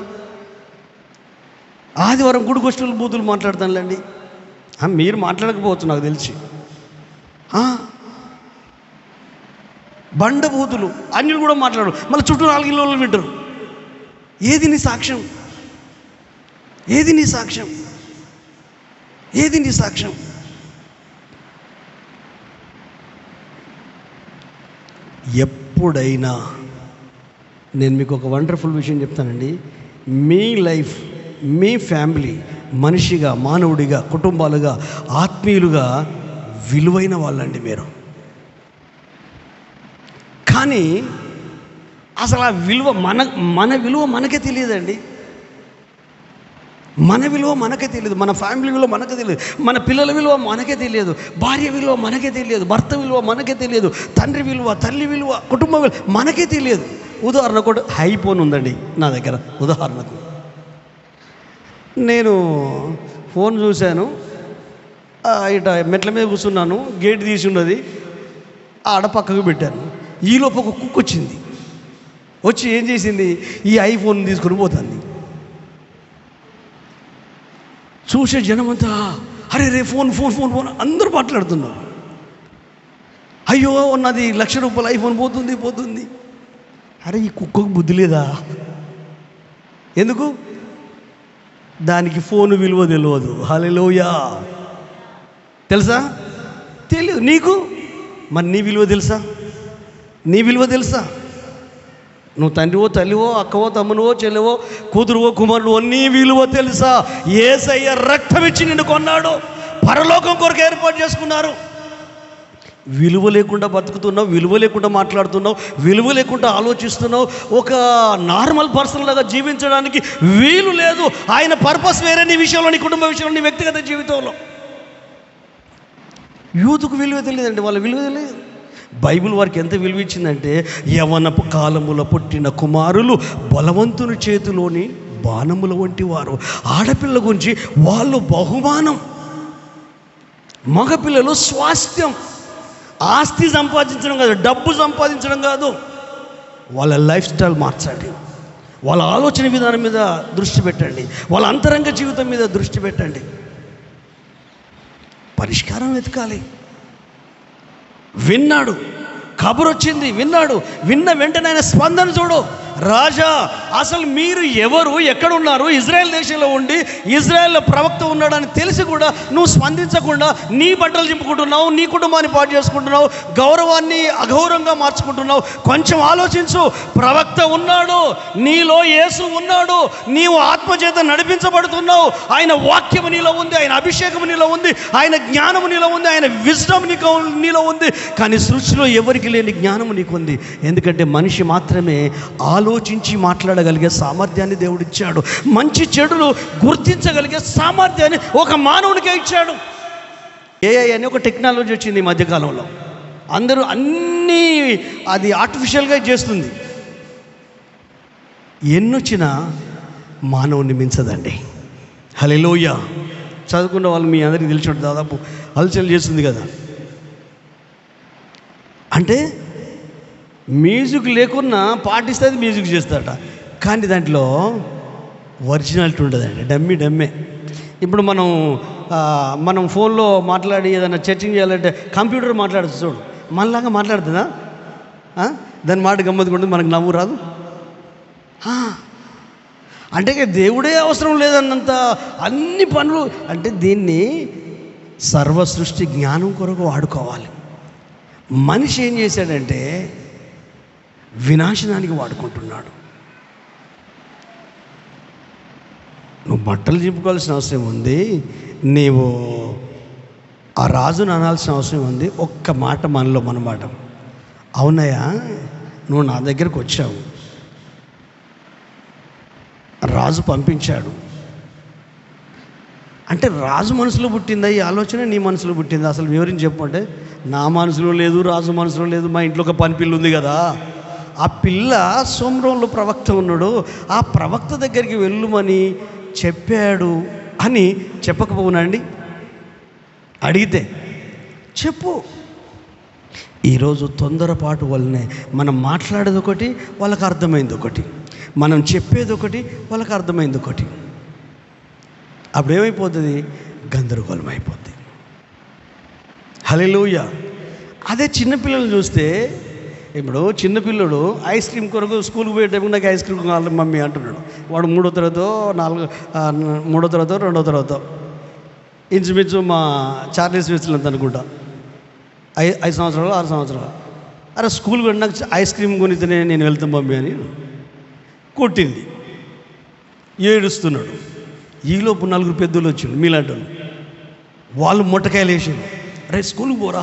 [SPEAKER 1] ఆదివారం గుడి గోష్ఠులు బూతులు మాట్లాడతానులేండి. మీరు మాట్లాడకపోవచ్చు నాకు తెలిసి. బండ బూతులు అన్యులు కూడా మాట్లాడు, మళ్ళీ చుట్టూ 4 ఇళ్ళు వింటారు. ఏది నీ సాక్ష్యం? ఏది నీ సాక్ష్యం? ఏది నీ సాక్ష్యం? ఎప్పుడైనా నేను మీకు ఒక వండర్ఫుల్ విషయం చెప్తానండి. మీ లైఫ్, మీ ఫ్యామిలీ, మనిషిగా, మానవుడిగా, కుటుంబాలుగా, ఆత్మీయులుగా విలువైన వాళ్ళండి మీరు. కానీ అసలు ఆ విలువ మన విలువ మనకే తెలియదండి. మన విలువ మనకే తెలియదు. మన ఫ్యామిలీ విలువ మనకే తెలియదు. మన పిల్లల విలువ మనకే తెలియదు. భార్య విలువ మనకే తెలియదు. భర్త విలువ మనకే తెలియదు. తండ్రి విలువ, తల్లి విలువ, కుటుంబం విలువ మనకే తెలియదు. ఉదాహరణకు ఐఫోన్ ఉందండి నా దగ్గర. ఉదాహరణకు నేను ఫోన్ చూశాను, ఇట మెట్ల మీద కూర్చున్నాను, గేట్ తీసి ఉన్నది, ఆడ పక్కకు పెట్టాను. ఈలోపు ఒక కుక్క వచ్చింది. వచ్చి ఏం చేసింది? ఈ ఐఫోన్ తీసుకుని పోతుంది. చూసే జనమంతా అరే రే ఫోన్ ఫోన్ ఫోన్ ఫోన్ అందరూ మాట్లాడుతున్నారు. అయ్యో నాది ₹1,00,000 ఐఫోన్ పోతుంది. అరే ఈ కుక్కకు బుద్ధి లేదా? ఎందుకు? దానికి ఫోన్ విలువ తెలియదు. హల్లెలూయా. తెలుసా? తెలియదు. నీకు మరి నీ విలువ తెలుసా? నీ విలువ తెలుసా? నువ్వు తండ్రివో, తల్లివో, అక్కవో, తమ్మునివో, చెల్లెవో, కూతురువో, కుమారుడువో, నీ విలువ తెలుసా? యేసయ్య రక్తం ఇచ్చి నిన్ను కొన్నాడు. పరలోకం కొరకు ఏర్పాటు చేసుకున్నారు. విలువ లేకుండా బతుకుతున్నావు, విలువ లేకుండా మాట్లాడుతున్నావు, విలువ లేకుండా ఆలోచిస్తున్నావు. ఒక నార్మల్ పర్సన్ లాగా జీవించడానికి వీలు లేదు. ఆయన పర్పస్ వేరే, నీ విషయంలో, నీ కుటుంబ విషయంలో, నీ వ్యక్తిగత జీవితంలో. యూత్కు విలువ తెలియదండి, వాళ్ళ విలువ తెలియదు. బైబిల్ వారికి ఎంత విలువ ఇచ్చిందంటే, యవనపు కాలముల పుట్టిన కుమారులు బలవంతుని చేతిలోని బాణముల వంటి వారు. ఆడపిల్ల గురించి వాళ్ళు బహుమానం, మగపిల్లలు స్వాస్థ్యం. ఆస్తి సంపాదించడం కాదు, డబ్బు సంపాదించడం కాదు, వాళ్ళ లైఫ్ స్టైల్ మార్చండి. వాళ్ళ ఆలోచన విధానం మీద దృష్టి పెట్టండి. వాళ్ళ అంతరంగ జీవితం మీద దృష్టి పెట్టండి. పరిష్కారం వెతకాలి. విన్నాడు, కబురు వచ్చింది, విన్నాడు. విన్న వెంటనే ఆయన స్పందన చూడు. రాజా, అసలు మీరు ఎవరు, ఎక్కడున్నారు? ఇజ్రాయెల్ దేశంలో ఉండి ఇజ్రాయెల్లో ప్రవక్త ఉన్నాడని తెలిసి కూడా నువ్వు స్పందించకుండా నీ బట్టలు చింపుకుంటున్నావు, నీ కుటుంబాన్ని పాటు చేసుకుంటున్నావు, గౌరవాన్ని అగౌరవంగా మార్చుకుంటున్నావు. కొంచెం ఆలోచించు. ప్రవక్త ఉన్నాడు, నీలో యేసు ఉన్నాడు, నీవు ఆత్మచేత నడిపించబడుతున్నావు. ఆయన వాక్యము నీలో ఉంది, ఆయన అభిషేకము నీలో ఉంది, ఆయన జ్ఞానము నీలో ఉంది, ఆయన విజ్డమ్ నీలో ఉంది. కానీ సృష్టిలో ఎవరికి లేని జ్ఞానము నీకు ఉంది. ఎందుకంటే మనిషి మాత్రమే ఆలోచించి మాట్లాడగలిగే సామర్థ్యాన్ని దేవుడు ఇచ్చాడు. మంచి చెడులు గుర్తించగలిగే సామర్థ్యాన్ని ఒక మానవునికే ఇచ్చాడు. ఏఐ అని ఒక టెక్నాలజీ వచ్చింది ఈ మధ్యకాలంలో. అందరూ అన్నీ అది ఆర్టిఫిషియల్గా చేస్తుంది. ఎన్నొచ్చినా మానవుని మించదండి. హల్లెలూయా. చదువుకున్న వాళ్ళు మీ అందరికీ తెలిసినట్టు దాదాపు హల్చల్ చేస్తుంది కదా. అంటే మ్యూజిక్ లేకున్నా పాటిస్తే మ్యూజిక్ చేస్తాడట, కానీ దాంట్లో ఒరిజినాలిటీ ఉండదండి. డమ్మే. ఇప్పుడు మనం ఫోన్లో మాట్లాడి ఏదైనా చర్చింగ్ చేయాలంటే కంప్యూటర్ మాట్లాడుతుంది చూడు, మనలాగా మాట్లాడుతుందా? దాని మాట గమ్మత్తుకుంటుంది, మనకు నవ్వు రాదు. అంటే దేవుడే అవసరం లేదన్నంత అన్ని పనులు. అంటే దీన్ని సర్వ సృష్టి జ్ఞానం కొరకు వాడుకోవాలి. మనిషి ఏం చేశాడంటే వినాశనానికి వాడుకుంటున్నాడు. నువ్వు బట్టలు చింపుకోవాల్సిన అవసరం ఉంది, నీవు ఆ రాజును అనాల్సిన అవసరం ఉంది. ఒక్క మాట మనలో మన మాట, అవునయ్యా నువ్వు నా దగ్గరకు వచ్చావు, రాజు పంపించాడు అంటే రాజు మనసులో పుట్టిందా ఈ ఆలోచన, నీ మనసులో పుట్టిందా? అసలు వివరించి చెప్పమంటే నా మనసులో లేదు, రాజు మనసులో లేదు. మా ఇంట్లో ఒక పని పిల్ల ఉంది కదా, ఆ పిల్ల సోమ్రోన్లో ప్రవక్త ఉన్నాడు, ఆ ప్రవక్త దగ్గరికి వెళ్ళుమని చెప్పాడు అని చెప్పకపోవునండి? అడిగితే చెప్పు. ఈరోజు తొందరపాటు వల్లనే మనం మాట్లాడేది ఒకటి, వాళ్ళకి అర్థమైంది ఒకటి, మనం చెప్పేది ఒకటి, వాళ్ళకి అర్థమైంది ఒకటి. అప్పుడు ఏమైపోతుంది? గందరగోళం అయిపోద్ది. హల్లెలూయా. అదే చిన్నపిల్లలు చూస్తే, ఇప్పుడు చిన్నపిల్లడు ఐస్ క్రీమ్ కొరకు స్కూల్కి పోయేటప్పుడు నాకు ఐస్ క్రీమ్ కావాలి మమ్మీ అంటున్నాడు. వాడు 3వ తరగతో 3వ తరగతో 2వ తరగతో ఇంచుమించు మా చార్లీస్ వేసినంత అనుకుంటా, 5 సంవత్సరాలు 6 సంవత్సరాలు. అరే స్కూల్కి వెళ్ళి నాకు ఐస్ క్రీమ్ కొనితేనే నేను వెళ్తాను మమ్మీ అని కొట్టింది. ఏడుస్తున్నాడు. ఈలోపు 4 పెద్దలు వచ్చిండు మీలాంటి వాళ్ళు మొట్టకాయలు వేసిండు. అరే స్కూల్కి పోరా,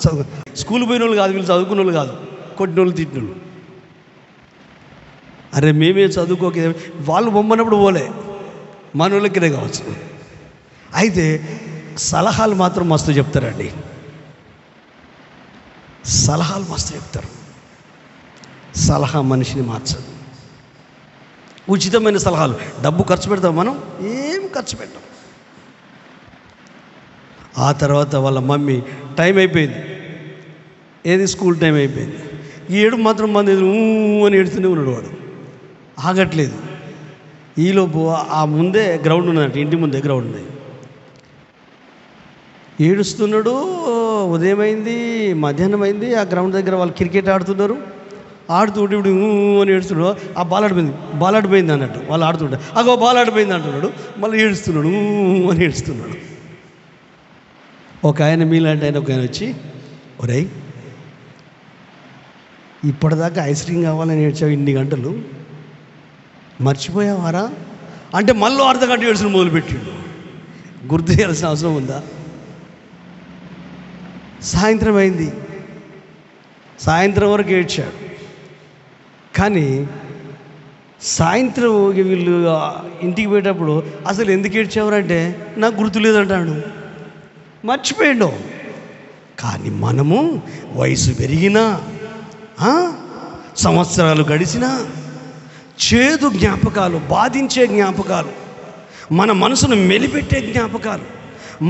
[SPEAKER 1] చదువు. స్కూల్ పోయిన వాళ్ళు కాదు, వీళ్ళు చదువుకున్న వాళ్ళు కాదు, కొట్టిన వాళ్ళు తిట్టిన వాళ్ళు. అరే మేమే చదువుకోక వాళ్ళు బొమ్మన్నప్పుడు పోలే, మన వాళ్ళకినే కావచ్చు. అయితే సలహాలు మాత్రం మస్తు చెప్తారండి, సలహాలు మస్తు చెప్తారు. సలహా మనిషిని మార్చదు. ఉచితమైన సలహాలు. డబ్బు ఖర్చు పెడతాం మనం? ఏం ఖర్చు పెట్టాం. ఆ తర్వాత వాళ్ళ మమ్మీ టైం అయిపోయింది, ఏది స్కూల్ టైం అయిపోయింది. ఈ ఏడు మాత్రం మంది అని ఏడుతూనే ఉన్నాడు. వాడు ఆగట్లేదు. ఈలోపు ఆ ముందే గ్రౌండ్ ఉన్నదంట, ఇంటి ముందే గ్రౌండ్ ఉంది. ఏడుస్తున్నాడు. ఉదయం అయింది, మధ్యాహ్నం అయింది. ఆ గ్రౌండ్ దగ్గర వాళ్ళు క్రికెట్ ఆడుతున్నారు. ఆడుతుంటే ఇప్పుడు అని ఏడుస్తున్నాడు. ఆ బాల్ ఆడిపోయింది అన్నట్టు వాళ్ళు ఆడుతుంటే, అగో బాల్ ఆడిపోయింది అంటున్నాడు. మళ్ళీ ఏడుస్తున్నాడు అని ఏడుస్తున్నాడు. ఒక ఆయన మీలాంటి ఆయన ఒక ఆయన వచ్చి, ఒరేయ్ ఇప్పటిదాకా ఐస్ క్రీమ్ కావాలని ఏడ్చావు 2 గంటలు, మర్చిపోయావారా అంటే మళ్ళీ అర్ధగంట ఏడుచుని మొదలుపెట్టిండు. గుర్తు చేయాల్సిన అవసరం ఉందా? సాయంత్రం అయింది, సాయంత్రం వరకు ఏడ్చాడు. కానీ సాయంత్రం వీళ్ళు ఇంటికి పోయేటప్పుడు అసలు ఎందుకు ఏడ్చావురంటే నాకు గుర్తు లేదంటాడు, మర్చిపోయాడు. కానీ మనము వయసు పెరిగినా, సంవత్సరాలు గడిచినా చేదు జ్ఞాపకాలు, బాధించే జ్ఞాపకాలు, మన మనసును మెలిపెట్టే జ్ఞాపకాలు,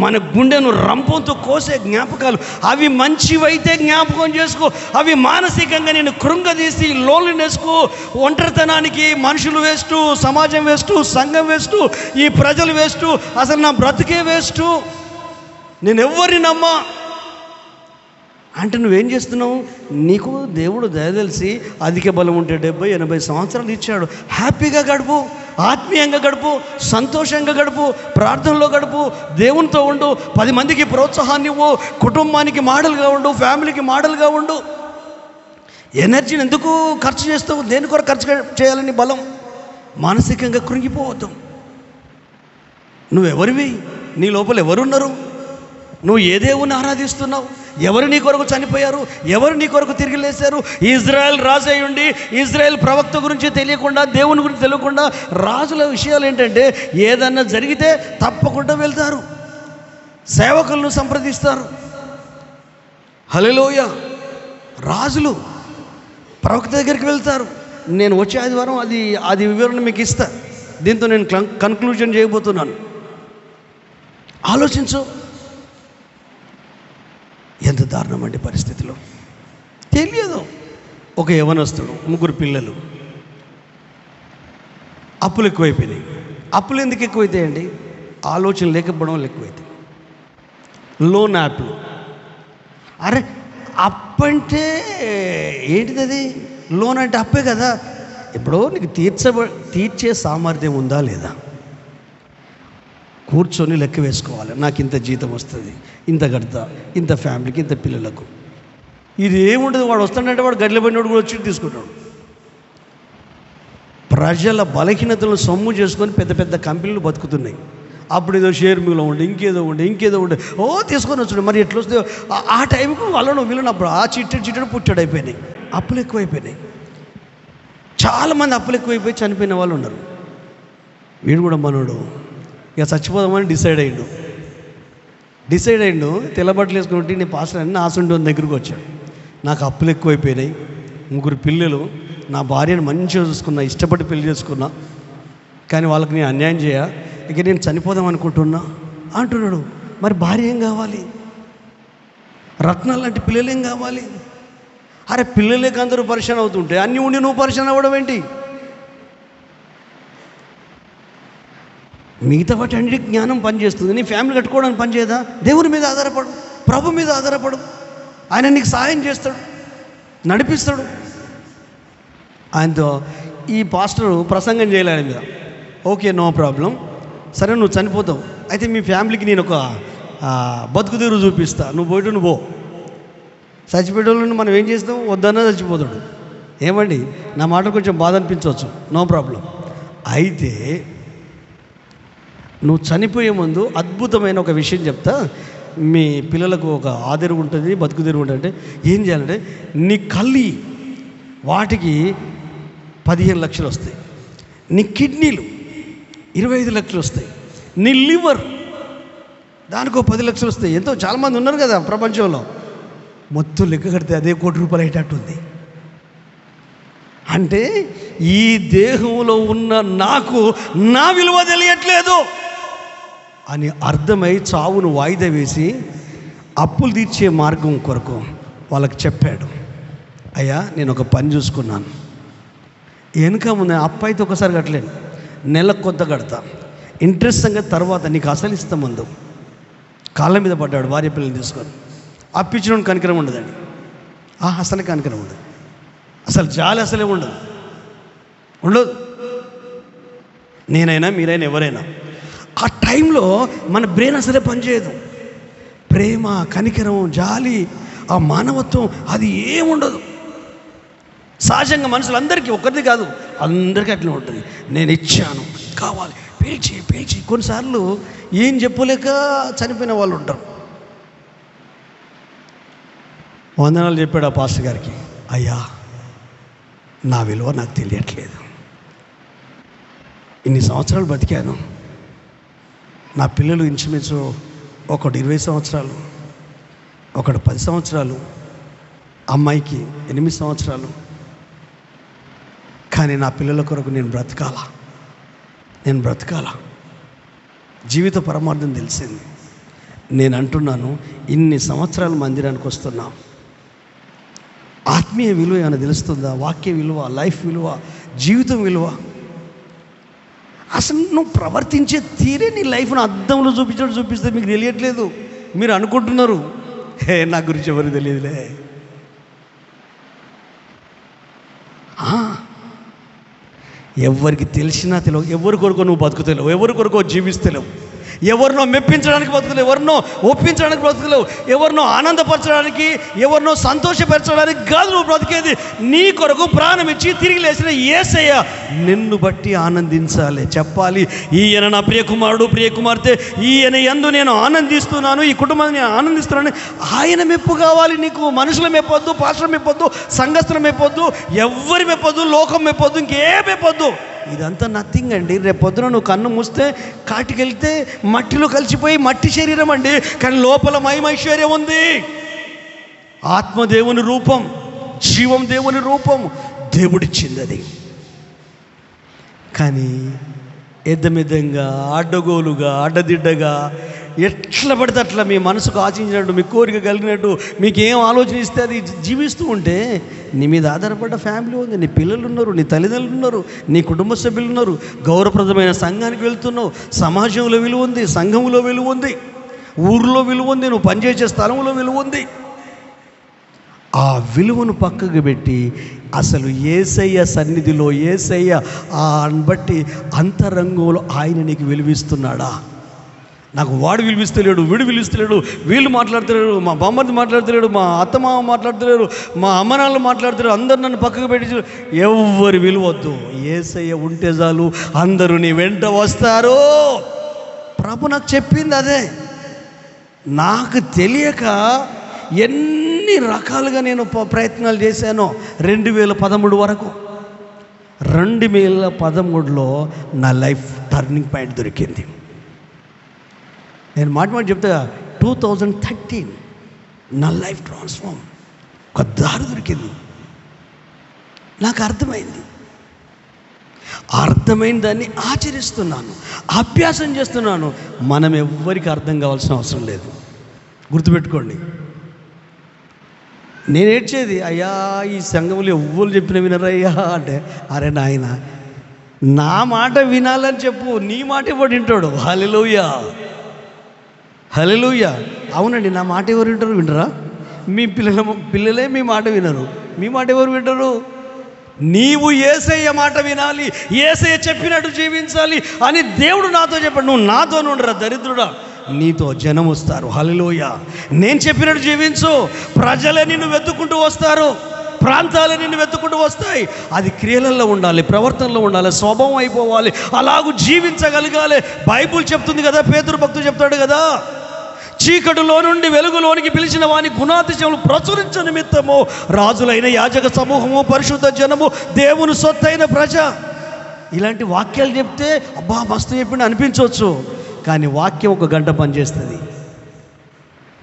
[SPEAKER 1] మన గుండెను రంపంతో కోసే జ్ఞాపకాలు, అవి మంచివైతే జ్ఞాపకం చేసుకో. అవి మానసికంగా నేను కృంగదీసి లోన్లీనెస్కు, ఒంటరితనానికి, మనుషులు వేస్ట్, సమాజం వేస్ట్, సంఘం వేస్ట్, ఈ ప్రజలు వేస్ట్, అసలు నా బ్రతికే వేస్ట్, నేను ఎవరిని నమ్మా అంటే నువ్వేం చేస్తున్నావు? నీకు దేవుడు దయ తెలిసి అధిక బలం ఉంటే 70-80 సంవత్సరాలు ఇచ్చాడు. హ్యాపీగా గడుపు, ఆత్మీయంగా గడుపు, సంతోషంగా గడుపు, ప్రార్థనలో గడుపు, దేవునితో ఉండు, 10 మందికి ప్రోత్సాహాన్ని ఇవ్వు, కుటుంబానికి మోడల్గా ఉండు, ఫ్యామిలీకి మోడల్గా ఉండు. ఎనర్జీని ఎందుకు ఖర్చు చేస్తావు? దేని కొరకు ఖర్చు చేయాలని బలం? మానసికంగా కృంగిపోవద్దు. నువ్వెవరివి? నీ లోపల ఎవరున్నారు? నువ్వు ఏ దేవుని ఆరాధిస్తున్నావు? ఎవరు నీ కొరకు చనిపోయారు? ఎవరు నీ కొరకు తిరిగి లేశారు? ఇజ్రాయెల్ రాజు అయి ఉండి ఇజ్రాయెల్ ప్రవక్త గురించి తెలియకుండా, దేవుని గురించి తెలియకుండా, రాజుల విషయాలు ఏంటంటే ఏదన్నా జరిగితే తప్పకుండా వెళ్తారు, సేవకులను సంప్రదిస్తారు. హల్లెలూయా. రాజులు ప్రవక్త దగ్గరికి వెళ్తారు. నేను వచ్చే ఆదివారం అది వివరణ మీకు ఇస్తా. దీంతో నేను కన్క్లూజన్ చేయబోతున్నాను. ఆలోచించు. ఎంత దారుణం అండి పరిస్థితిలో. తెలియదు. ఒక యవనస్తుడు, 3 పిల్లలు, అప్పులు ఎక్కువైపోయినాయి. అప్పులు ఎందుకు ఎక్కువైతాయండి? ఆలోచన లేకపోవడం వల్ల ఎక్కువైతాయి. లోన్ యాప్లు. అరే అప్పు అంటే ఏంటిది? అది లోన్ అంటే అప్పే కదా. ఇప్పుడు నీకు తీర్చే సామర్థ్యం ఉందా లేదా? కూర్చొని లెక్క వేసుకోవాలి. నాకు ఇంత జీతం వస్తుంది, ఇంత కడతా, ఇంత ఫ్యామిలీకి, ఇంత పిల్లలకు. ఇది ఏముండదు. వాడు వస్తాడంటే వాడు గడ్ల పడినోడు కూడా వచ్చి తీసుకుంటాడు. ప్రజల బలహీనతలను సొమ్ము చేసుకొని పెద్ద పెద్ద కంపెనీలు బతుకుతున్నాయి. అప్పుడు ఏదో షేర్ మీలో ఉండే, ఇంకేదో ఉండే తీసుకొని వచ్చాడు. మరి ఎట్లా వస్తే ఆ టైంకు వాళ్ళను వీళ్ళని అప్పుడు ఆ చిట్టడు పుట్టాడు అయిపోయినాయి. అప్పులు ఎక్కువైపోయినాయి. చాలామంది అప్పులు ఎక్కువైపోయి చనిపోయిన వాళ్ళు ఉన్నారు. వీడు కూడా మనోడు ఇక చచ్చిపోదామని డిసైడ్ అయ్యిండు. తెల్లబట్టలు వేసుకుంటే నేను పాస్టర్ అని ఆసుండి దగ్గరికి వచ్చాడు. నాకు అప్పులు ఎక్కువైపోయినాయి, 3 పిల్లలు, నా భార్యను మంచిగా చూసుకున్నా, ఇష్టపడి పెళ్లి చేసుకున్నా, కానీ వాళ్ళకి నేను అన్యాయం ఇక నేను చనిపోదాం అనుకుంటున్నా అంటున్నాడు. మరి భార్య ఏం కావాలి? రత్నాలు లాంటి పిల్లలు ఏం కావాలి? అరే పిల్లలకి అందరూ పరిశాన్ అవుతుంటే అన్నీ ఉండి నువ్వు పరిశాన్ అవ్వడం ఏంటి? మిగతా వాటి అన్నిటికీ జ్ఞానం పనిచేస్తుంది. నీ ఫ్యామిలీ కట్టుకోవడానికి పనిచేయదా? దేవుని మీద ఆధారపడు, ప్రభు మీద ఆధారపడు. ఆయన నీకు సహాయం చేస్తాడు, నడిపిస్తాడు. ఆయనతో ఈ పాస్టర్ ప్రసంగం చేయాలి ఆయన మీద. Okay, no problem. సరే నువ్వు చనిపోతావు, అయితే మీ ఫ్యామిలీకి నేను ఒక బతుకుదీరు చూపిస్తా, నువ్వు పోయిட்டு నువ్వు పో. చచ్చిపోయేటోళ్ళని మనం ఏం చేస్తాం? వద్దన్నా చచ్చిపోతాడు. ఏమండి, నా మాట కొంచెం బాధ అనిపించవచ్చు, నో ప్రాబ్లం. అయితే నువ్వు చనిపోయే ముందు అద్భుతమైన ఒక విషయం చెప్తా. మీ పిల్లలకు ఒక ఆదరు ఉంటుంది, బతుకుదీరు ఉంటుంది. అంటే ఏం చేయాలంటే నీ కళ్ళు వాటికి 15 లక్షలు వస్తాయి, నీ కిడ్నీలు 25 లక్షలు వస్తాయి, నీ లివర్ దానికో 10 లక్షలు వస్తాయి. ఎంతో చాలామంది ఉన్నారు కదా ప్రపంచంలో. మొత్తం లెక్క కడితే అదే ₹1 కోటి అయ్యేటట్టుంది. అంటే ఈ దేహంలో ఉన్న నాకు నా విలువ తెలియట్లేదు అని అర్థమై చావును వాయిదా వేసి అప్పులు తీర్చే మార్గం కొరకు వాళ్ళకి చెప్పాడు. అయ్యా నేను ఒక పని చూసుకున్నాను, వెనుక ముందు అప్పు అయితే ఒకసారి కట్టలేను, నెలకు కొంత కడతా, ఇంట్రెస్ట్ సంగతి తర్వాత నీకు అసలు ఇస్తా ముందు. కాళ్ళ మీద పడ్డాడు భార్య పిల్లలు తీసుకొని. అప్పిచ్చిన కనికరం ఉండదండి, అసలు కనికరం ఉండదు, అసలు జాలి అసలే ఉండదు. నేనైనా మీరైనా ఎవరైనా ఆ టైంలో మన బ్రెయిన్ అసలే పనిచేయదు. ప్రేమ, కనికరం, జాలి, ఆ మానవత్వం అది ఏముండదు. సహజంగా మనుషులందరికీ, ఒక్కరిది కాదు, అందరికీ అట్లా ఉంటుంది. నేను ఇచ్చాను కావాలి, పేల్చి కొన్నిసార్లు ఏం చెప్పలేక చనిపోయిన వాళ్ళు ఉంటారు. వందనాలు చెప్పాడు ఆ పాస్టర్ గారికి. అయ్యా నా విలువ నాకు తెలియట్లేదు, ఇన్ని సంవత్సరాలు బతికాను, నా పిల్లలు ఇంచుమించు ఒకడు 20 సంవత్సరాలు, ఒకడు 10 సంవత్సరాలు, అమ్మాయికి 8 సంవత్సరాలు. కానీ నా పిల్లల కొరకు నేను బ్రతకాలా. జీవిత పరమార్థం తెలిసింది. నేను అంటున్నాను, ఇన్ని సంవత్సరాలు మందిరానికి వస్తున్నాం, ఆత్మీయ విలువ ఏమైనా తెలుస్తుందా? వాక్య విలువ, లైఫ్ విలువ, జీవితం విలువ. అసలు నువ్వు ప్రవర్తించే తీరే నీ లైఫ్ను అద్దంలో చూపిస్తే మీకు తెలియట్లేదు. మీరు అనుకుంటున్నారు నా గురించి ఎవరికి తెలియదులే. ఎవరికి తెలిసినా తెలియవు. ఎవరి కొరకు నువ్వు బతుకుతలేవు, ఎవరి కొరకు జీవిస్తలేవు, ఎవరినో మెప్పించడానికి బతుకులేవు, ఎవరినో ఒప్పించడానికి బ్రతుకులేవు, ఎవరినో ఆనందపరచడానికి, ఎవరినో సంతోషపరచడానికి కాదు నువ్వు బ్రతికేది. నీ కొరకు ప్రాణం ఇచ్చి తిరిగి లేచిన యేసయ్య నిన్ను బట్టి ఆనందించాలి, చెప్పాలి, ఈయన నా ప్రియకుమారుడు ప్రియకుమార్తె, ఈయన యందు నేను ఆనందిస్తున్నాను, ఈ కుటుంబాన్ని నేను ఆనందిస్తున్నాను. ఆయన మెప్పు కావాలి నీకు. మనుషుల మెప్పొద్దు, పాస్టర్ మెప్పొద్దు, సంఘస్థుల మెప్పొద్దు, ఎవ్వరి మెప్పొద్దు, లోకం మెప్పొద్దు, ఇంకే మెప్పొద్దు. ఇదంతా నథింగ్ అండి. రేపు పొద్దున నువ్వు కన్ను మూస్తే కాటికెళ్తే మట్టిలో కలిసిపోయి మట్టి శరీరం అండి, కానీ లోపల మహిమైశ్వర్యం ఉంది. ఆత్మ దేవుని రూపం, జీవం దేవుని రూపం, దేవుడిచ్చింది అది. కానీ ఎద్దమిద్దంగా, అడ్డగోలుగా, అడ్డదిడ్డగా, ఎట్లా పడితే అట్లా మీ మనసుకు ఆశించినట్టు, మీ కోరిక కలిగినట్టు, మీకు ఏం ఆలోచన ఇస్తే అది జీవిస్తూ ఉంటే నీ మీద ఆధారపడ్డ ఫ్యామిలీ ఉంది, నీ పిల్లలు ఉన్నారు, నీ తల్లిదండ్రులు ఉన్నారు, నీ కుటుంబ సభ్యులు ఉన్నారు, గౌరవప్రదమైన సంఘానికి వెళ్తున్నావు, సమాజంలో విలువ ఉంది, సంఘంలో విలువ ఉంది, ఊరిలో విలువ ఉంది, నువ్వు పనిచేసే స్థలంలో విలువ ఉంది. ఆ విలువను పక్కకు పెట్టి అసలు యేసయ్య సన్నిధిలో, యేసయ్య బట్టి అంతరంగంలో ఆయన నీకు విలువిస్తున్నాడా? నాకు వాడు విలువిస్తలేడు, వీడు విలువిస్తలేడు, వీళ్ళు మాట్లాడతలేడు, మా బామ్మర్ది మాట్లాడతలేడు, మా అత్తమామ మాట్లాడతలేరు, మా అమ్మనాళ్ళు మాట్లాడతలేరు, అందరు నన్ను పక్కకు పెట్టి ఎవరు విలువద్దు. యేసయ్య ఉంటే చాలు, అందరూ నీ వెంట వస్తారు. ప్రభు నాకు చెప్పింది అదే. నాకు తెలియక ఎన్ని రకాలుగా నేను ప్రయత్నాలు చేశానో 2013 వరకు. 2013లో నా లైఫ్ టర్నింగ్ పాయింట్ దొరికింది. నేను మాట చెప్తా, 2013 నా లైఫ్ ట్రాన్స్ఫార్మ్, ఒక దారి దొరికింది. నాకు అర్థమైన దాన్ని ఆచరిస్తున్నాను, అభ్యాసం చేస్తున్నాను. మనం ఎవ్వరికి అర్థం కావాల్సిన అవసరం లేదు. గుర్తుపెట్టుకోండి. నేను ఏడ్చేది, అయ్యా ఈ సంఘంలో ఎవ్వరు చెప్పిన వినరయ్యా అంటే, అరే నాయన నా మాట వినాలని చెప్పు, నీ మాట ఎవడు వింటాడు? హల్లెలూయా, హల్లెలూయా. అవునండి, నా మాట ఎవరు వింటారు? వినరా? మీ పిల్లలే మీ మాట వినరు. మీ మాట ఎవరు వింటారు? నీవు యేసయ్య మాట వినాలి, యేసయ్య చెప్పినట్టు జీవించాలి అని దేవుడు నాతో చెప్పాడు. నువ్వు నాతో ఉండరా దరిద్రుడా, నీతో జనం వస్తారు. హల్లెలూయా. నేను చెప్పినట్టు జీవించు, ప్రజలే నిన్ను వెతుక్కుంటూ వస్తారు, ప్రాంతాలే నిన్ను వెతుక్కుంటూ వస్తాయి. అది క్రియలలో ఉండాలి, ప్రవర్తనలో ఉండాలి, స్వభావం అయిపోవాలి, అలాగూ జీవించగలగాలి. బైబుల్ చెప్తుంది కదా, పేతురు భక్తుడు చెప్తాడు కదా, చీకటిలో నుండి వెలుగులోనికి పిలిచిన వాని గుణాతిశయములు ప్రచురించ నిమిత్తము రాజులైన యాజక సమూహము, పరిశుద్ధ జనము, దేవుని సొత్తైన ప్రజ. ఇలాంటి వాక్యాలు చెప్తే అబ్బా మస్తు చెప్పిండి అనిపించవచ్చు, కానీ వాక్యం 1 గంట పనిచేస్తుంది.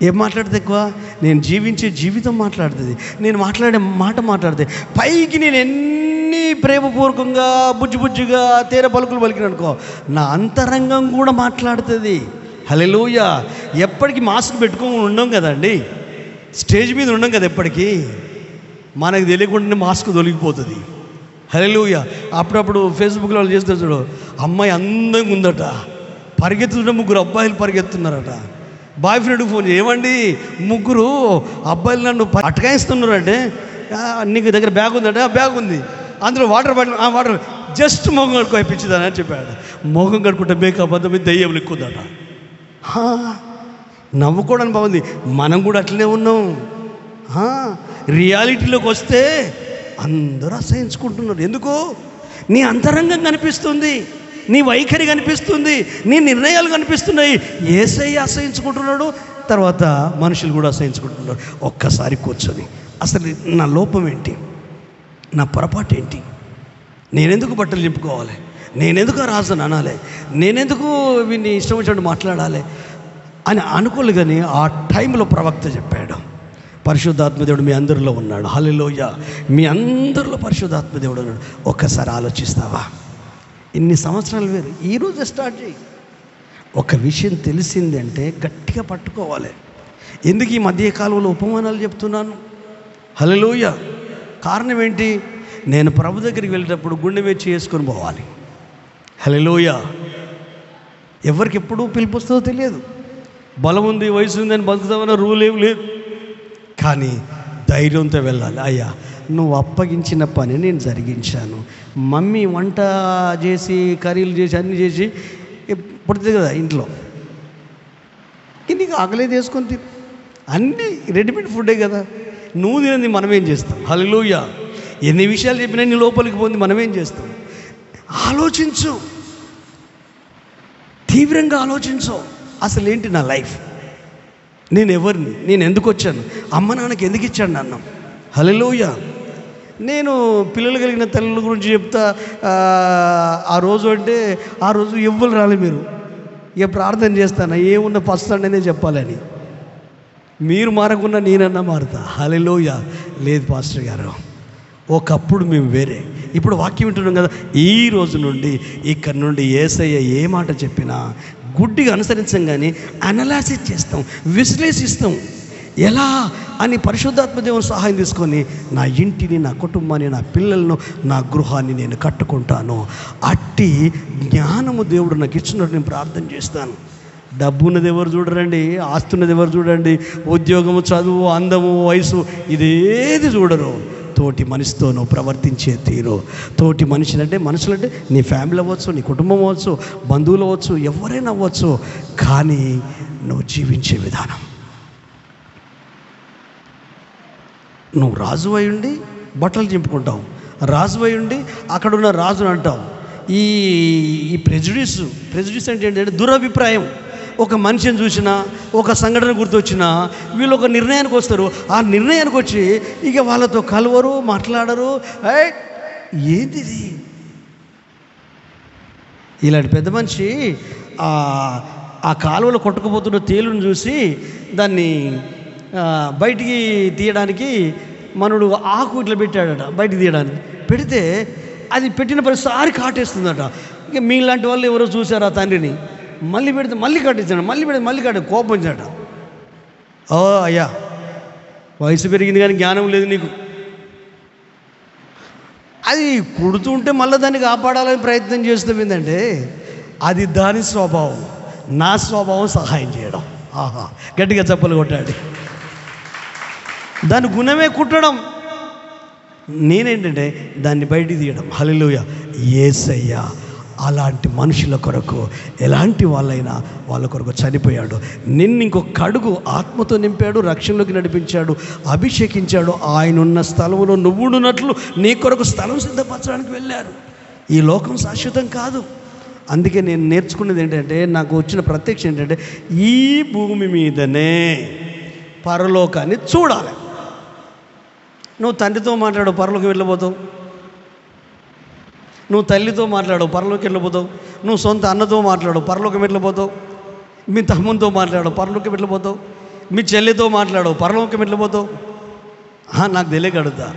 [SPEAKER 1] ఏం మాట్లాడితే ఎక్కువ? నేను జీవించే జీవితం మాట్లాడుతుంది, నేను మాట్లాడే మాట మాట్లాడితే. పైకి నేను ఎన్ని ప్రేమపూర్వకంగా బుజ్జిగా తేర పలుకులు పలికిన అనుకో, నా అంతరంగం కూడా మాట్లాడుతుంది. హల్లెలూయా. ఎప్పటికీ మాస్క్ పెట్టుకొని ఉండం కదండి, స్టేజ్ మీద ఉండం కదా ఎప్పటికీ, మనకు తెలియకుండానే మాస్క్ తొలగిపోతుంది. హల్లెలూయా. అప్పుడప్పుడు ఫేస్బుక్లో వాళ్ళు చేస్తారు చూడు, అమ్మాయి అందంగా ఉందట, పరిగెత్తున్న 3 అబ్బాయిలు పరిగెత్తున్నారట. బాయ్ ఫ్రెండ్కి ఫోన్ ఏమండి 3 అబ్బాయిలు నన్ను అటకాయిస్తున్నారంటే, నీకు దగ్గర బ్యాగ్ ఉందంటే, ఆ బ్యాగ్ ఉంది, అందులో వాటర్ బాటిల్, ఆ వాటర్ జస్ట్ మొహం కడుక్కో ఇప్పించిందని చెప్పాడు. మొహం కడుక్కుంటే మేకప్ అంతా మీద దెయ్యం ఎక్కుందట. నవ్వుకోవడానికి బాగుంది, మనం కూడా అట్లనే ఉన్నాం. రియాలిటీలోకి వస్తే అందరూ అసహించుకుంటున్నారు. ఎందుకు? నీ అంతరంగం కనిపిస్తుంది, నీ వైఖరి కనిపిస్తుంది, నీ నిర్ణయాలు కనిపిస్తున్నాయి. యేసయ్య అసహించుకుంటున్నాడు, తర్వాత మనుషులు కూడా అసహించుకుంటున్నారు. ఒక్కసారి కూర్చొని అసలు నా లోపం ఏంటి, నా పొరపాటు ఏంటి, నేనెందుకు బట్టలు చింపుకోవాలి, నేనెందుకు రాజుని అనాలి, నేనెందుకు వీడిని ఇష్టం వచ్చినట్టు మాట్లాడాలి అని అనుకోలే. కానీ ఆ టైంలో ప్రవక్త చెప్పాడు, పరిశుద్ధాత్మదేవుడు మీ అందరిలో ఉన్నాడు. హల్లెలూయా. మీ అందరిలో పరిశుద్ధాత్మదేవుడు ఉన్నాడు. ఒక్కసారి ఆలోచిస్తావా? ఇన్ని సంవత్సరాలు వేరు, ఈరోజు స్టార్ట్ చేయి. ఒక విషయం తెలిసింది అంటే గట్టిగా పట్టుకోవాలి. ఎందుకు ఈ మధ్యకాలంలో ఉపమానాలు చెప్తున్నాను? హల్లెలూయా. కారణం ఏంటి? నేను ప్రభు దగ్గరికి వెళ్ళేటప్పుడు గుండె వేచి చేసుకొని పోవాలి. హల్లెలూయా. ఎవరికి ఎప్పుడు పిలుపు వస్తుందో తెలియదు. బలం ఉంది, వయసు ఉందని బతుకుతామన్న రూల్ ఏం లేదు. కానీ ధైర్యంతో వెళ్ళాలి. అయ్యా, నువ్వు అప్పగించిన పని నేను జరిగించాను. మమ్మీ వంట చేసి కర్రీలు చేసి అన్నీ చేసి పుడుతుంది కదా ఇంట్లో, నీకు ఆకలి తీసుకొని తిని అన్నీ రెడీమేడ్ ఫుడ్డే కదా, నువ్వు తినది మనమేం చేస్తాం? హల్లెలూయా. ఎన్ని విషయాలు చెప్పినా నీ లోపలికి పోయింది మనమేం చేస్తాం? ఆలోచించు, తీవ్రంగా ఆలోచించు. అసలు ఏంటి నా లైఫ్? నేను ఎవరిని? నేను ఎందుకు వచ్చాను? అమ్మ నాన్నకి ఎందుకు ఇచ్చాను నన్ను? హల్లెలూయా. నేను పిల్లలు కలిగిన తల్లుల గురించి చెప్తా. ఆ రోజు అంటే ఆ రోజు ఎవ్వరు రాలే. మీరు ఇక ప్రార్థన చేస్తాను, ఏమున్న ఫస్ట్ సండేనే చెప్పాలని. మీరు మారకుండా నేనన్నా మారుతా. హల్లెలూయా. లేదు పాస్టర్ గారు, ఒకప్పుడు మేము వేరే. ఇప్పుడు వాక్యం వింటున్నాం కదా, ఈ రోజు నుండి ఇక్కడ నుండి యేసయ్య ఏ మాట చెప్పినా గుడ్డిగా అనుసరించం, కానీ అనలైసిస్ చేస్తాం, విశ్లేషిస్తాం. ఎలా అని పరిశుద్ధాత్మ దేవుని సహాయం తీసుకొని నా ఇంటిని, నా కుటుంబాన్ని, నా పిల్లలను, నా గృహాన్ని నేను కట్టుకుంటాను. అట్టి జ్ఞానము దేవుడు నాకు ఇచ్చినట్టు నేను ప్రార్థన చేస్తాను. డబ్బు ఉన్నది ఎవరు చూడరండి, ఆస్తి ఉన్నది ఎవరు చూడండి, ఉద్యోగము, చదువు, అందము, వయసు ఇదేది చూడరు. తోటి మనిషితో నువ్వు ప్రవర్తించే తీరు. తోటి మనిషిని అంటే మనుషులంటే నీ ఫ్యామిలీ అవ్వచ్చు, నీ కుటుంబం అవ్వచ్చు, బంధువులు అవ్వచ్చు, ఎవరైనా అవ్వచ్చు, కానీ నువ్వు జీవించే విధానం. నువ్వు రాజు అయి ఉండి బట్టలు చింపుకుంటావు, రాజు అయి ఉండి అక్కడున్న రాజుని అంటావు. ఈ ప్రెజుడిస్ అంటే ఏంటంటే దురభిప్రాయం. ఒక మనిషిని చూసినా, ఒక సంఘటన గుర్తొచ్చినా వీళ్ళు ఒక నిర్ణయానికి వస్తారు. ఆ నిర్ణయానికి వచ్చి ఇక వాళ్ళతో కలవరు, మాట్లాడరు. ఏంటిది? ఇలాంటి పెద్ద మనిషి ఆ కాలువలో కొట్టుకుపోతున్న తేలును చూసి దాన్ని బయటికి తీయడానికి మనడు ఆకు ఇట్లా పెట్టాడట, బయటికి తీయడానికి పెడితే అది పెట్టిన ప్రతిసారి కాటేస్తుందట. ఇక మీలాంటి వాళ్ళు ఎవరో చూశారు ఆ తండ్రిని, మళ్ళీ పెడితే మళ్ళీ కట్టించాడు, మళ్ళీ పెడితే మళ్ళీ కోపం వచ్చాట. ఓ అయ్యా, వయసు పెరిగింది కానీ జ్ఞానం లేదు నీకు. అది కుడుతుంటే మళ్ళీ దాన్ని కాపాడాలని ప్రయత్నం చేస్తాం. ఏంటంటే అది దాని స్వభావం, నా స్వభావం సహాయం చేయడం. ఆహా, గట్టిగా చప్పలు కొట్టాడు. దాని గుణమే కుట్టడం, నేనేంటంటే దాన్ని బయటికి తీయడం. హల్లెలూయా. యేసయ్య అలాంటి మనుషుల కొరకు, ఎలాంటి వాళ్ళైనా వాళ్ళ కొరకు చనిపోయాడు. నిన్ను ఇంకొక అడుగు ఆత్మతో నింపాడు, రక్షణలోకి నడిపించాడు, అభిషేకించాడు. ఆయన ఉన్న స్థలంలో నువ్వుడున్నట్లు నీ కొరకు స్థలం సిద్ధపరచడానికి వెళ్ళారు. ఈ లోకం శాశ్వతం కాదు. అందుకే నేను నేర్చుకున్నది ఏంటంటే, నాకు వచ్చిన ప్రత్యక్షం ఏంటంటే, ఈ భూమి మీదనే పరలోకాన్ని చూడాలి. నువ్వు తండ్రితో మాట్లాడు, పరలోకి వెళ్ళిపోతావు. నువ్వు తల్లితో మాట్లాడు, పరలోకి వెళ్ళిపోతావు. నువ్వు సొంత అన్నతో మాట్లాడు, పరలోకి వెళ్ళిపోతావు. మీ తమ్మునితో మాట్లాడు, పరలోకి వెళ్ళిపోతావు. మీ చెల్లితో మాట్లాడు, పరలోకి వెళ్ళిపోతావు. నాకు తెలియక అడుగుతా,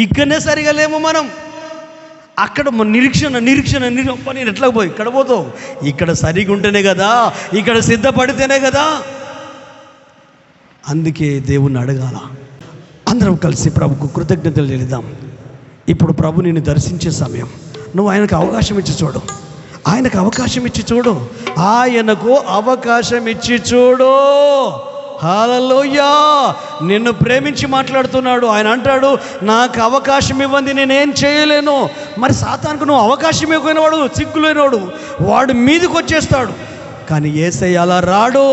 [SPEAKER 1] ఇక్కడనే సరిగా లేము మనం. అక్కడ నిరీక్షణ నేను ఎట్లా పోయి ఇక్కడ పోతావు? ఇక్కడ సరిగా ఉంటేనే కదా, ఇక్కడ సిద్ధపడితేనే కదా. అందుకే దేవుణ్ణి అడగాల. అందరం కలిసి ప్రభుకు కృతజ్ఞతలు చెల్లిద్దాం. ఇప్పుడు ప్రభు నిన్ను దర్శించే సమయం. నువ్వు ఆయనకు అవకాశం ఇచ్చి చూడు, ఆయనకు అవకాశం ఇచ్చి చూడు, ఆయనకు అవకాశం ఇచ్చి చూడు. హల్లెలూయా. నిన్ను ప్రేమించి మాట్లాడుతున్నాడు. ఆయన అంటాడు, నాకు అవకాశం ఇవ్వండి, నేనేం చేయలేను. మరి సాతానుకు నువ్వు అవకాశం ఇవ్వలేనివాడు, సిగ్గులేనివాడు, వాడు మీదకి వచ్చేస్తాడు. కానీ యేసయ్య అలా రాడు.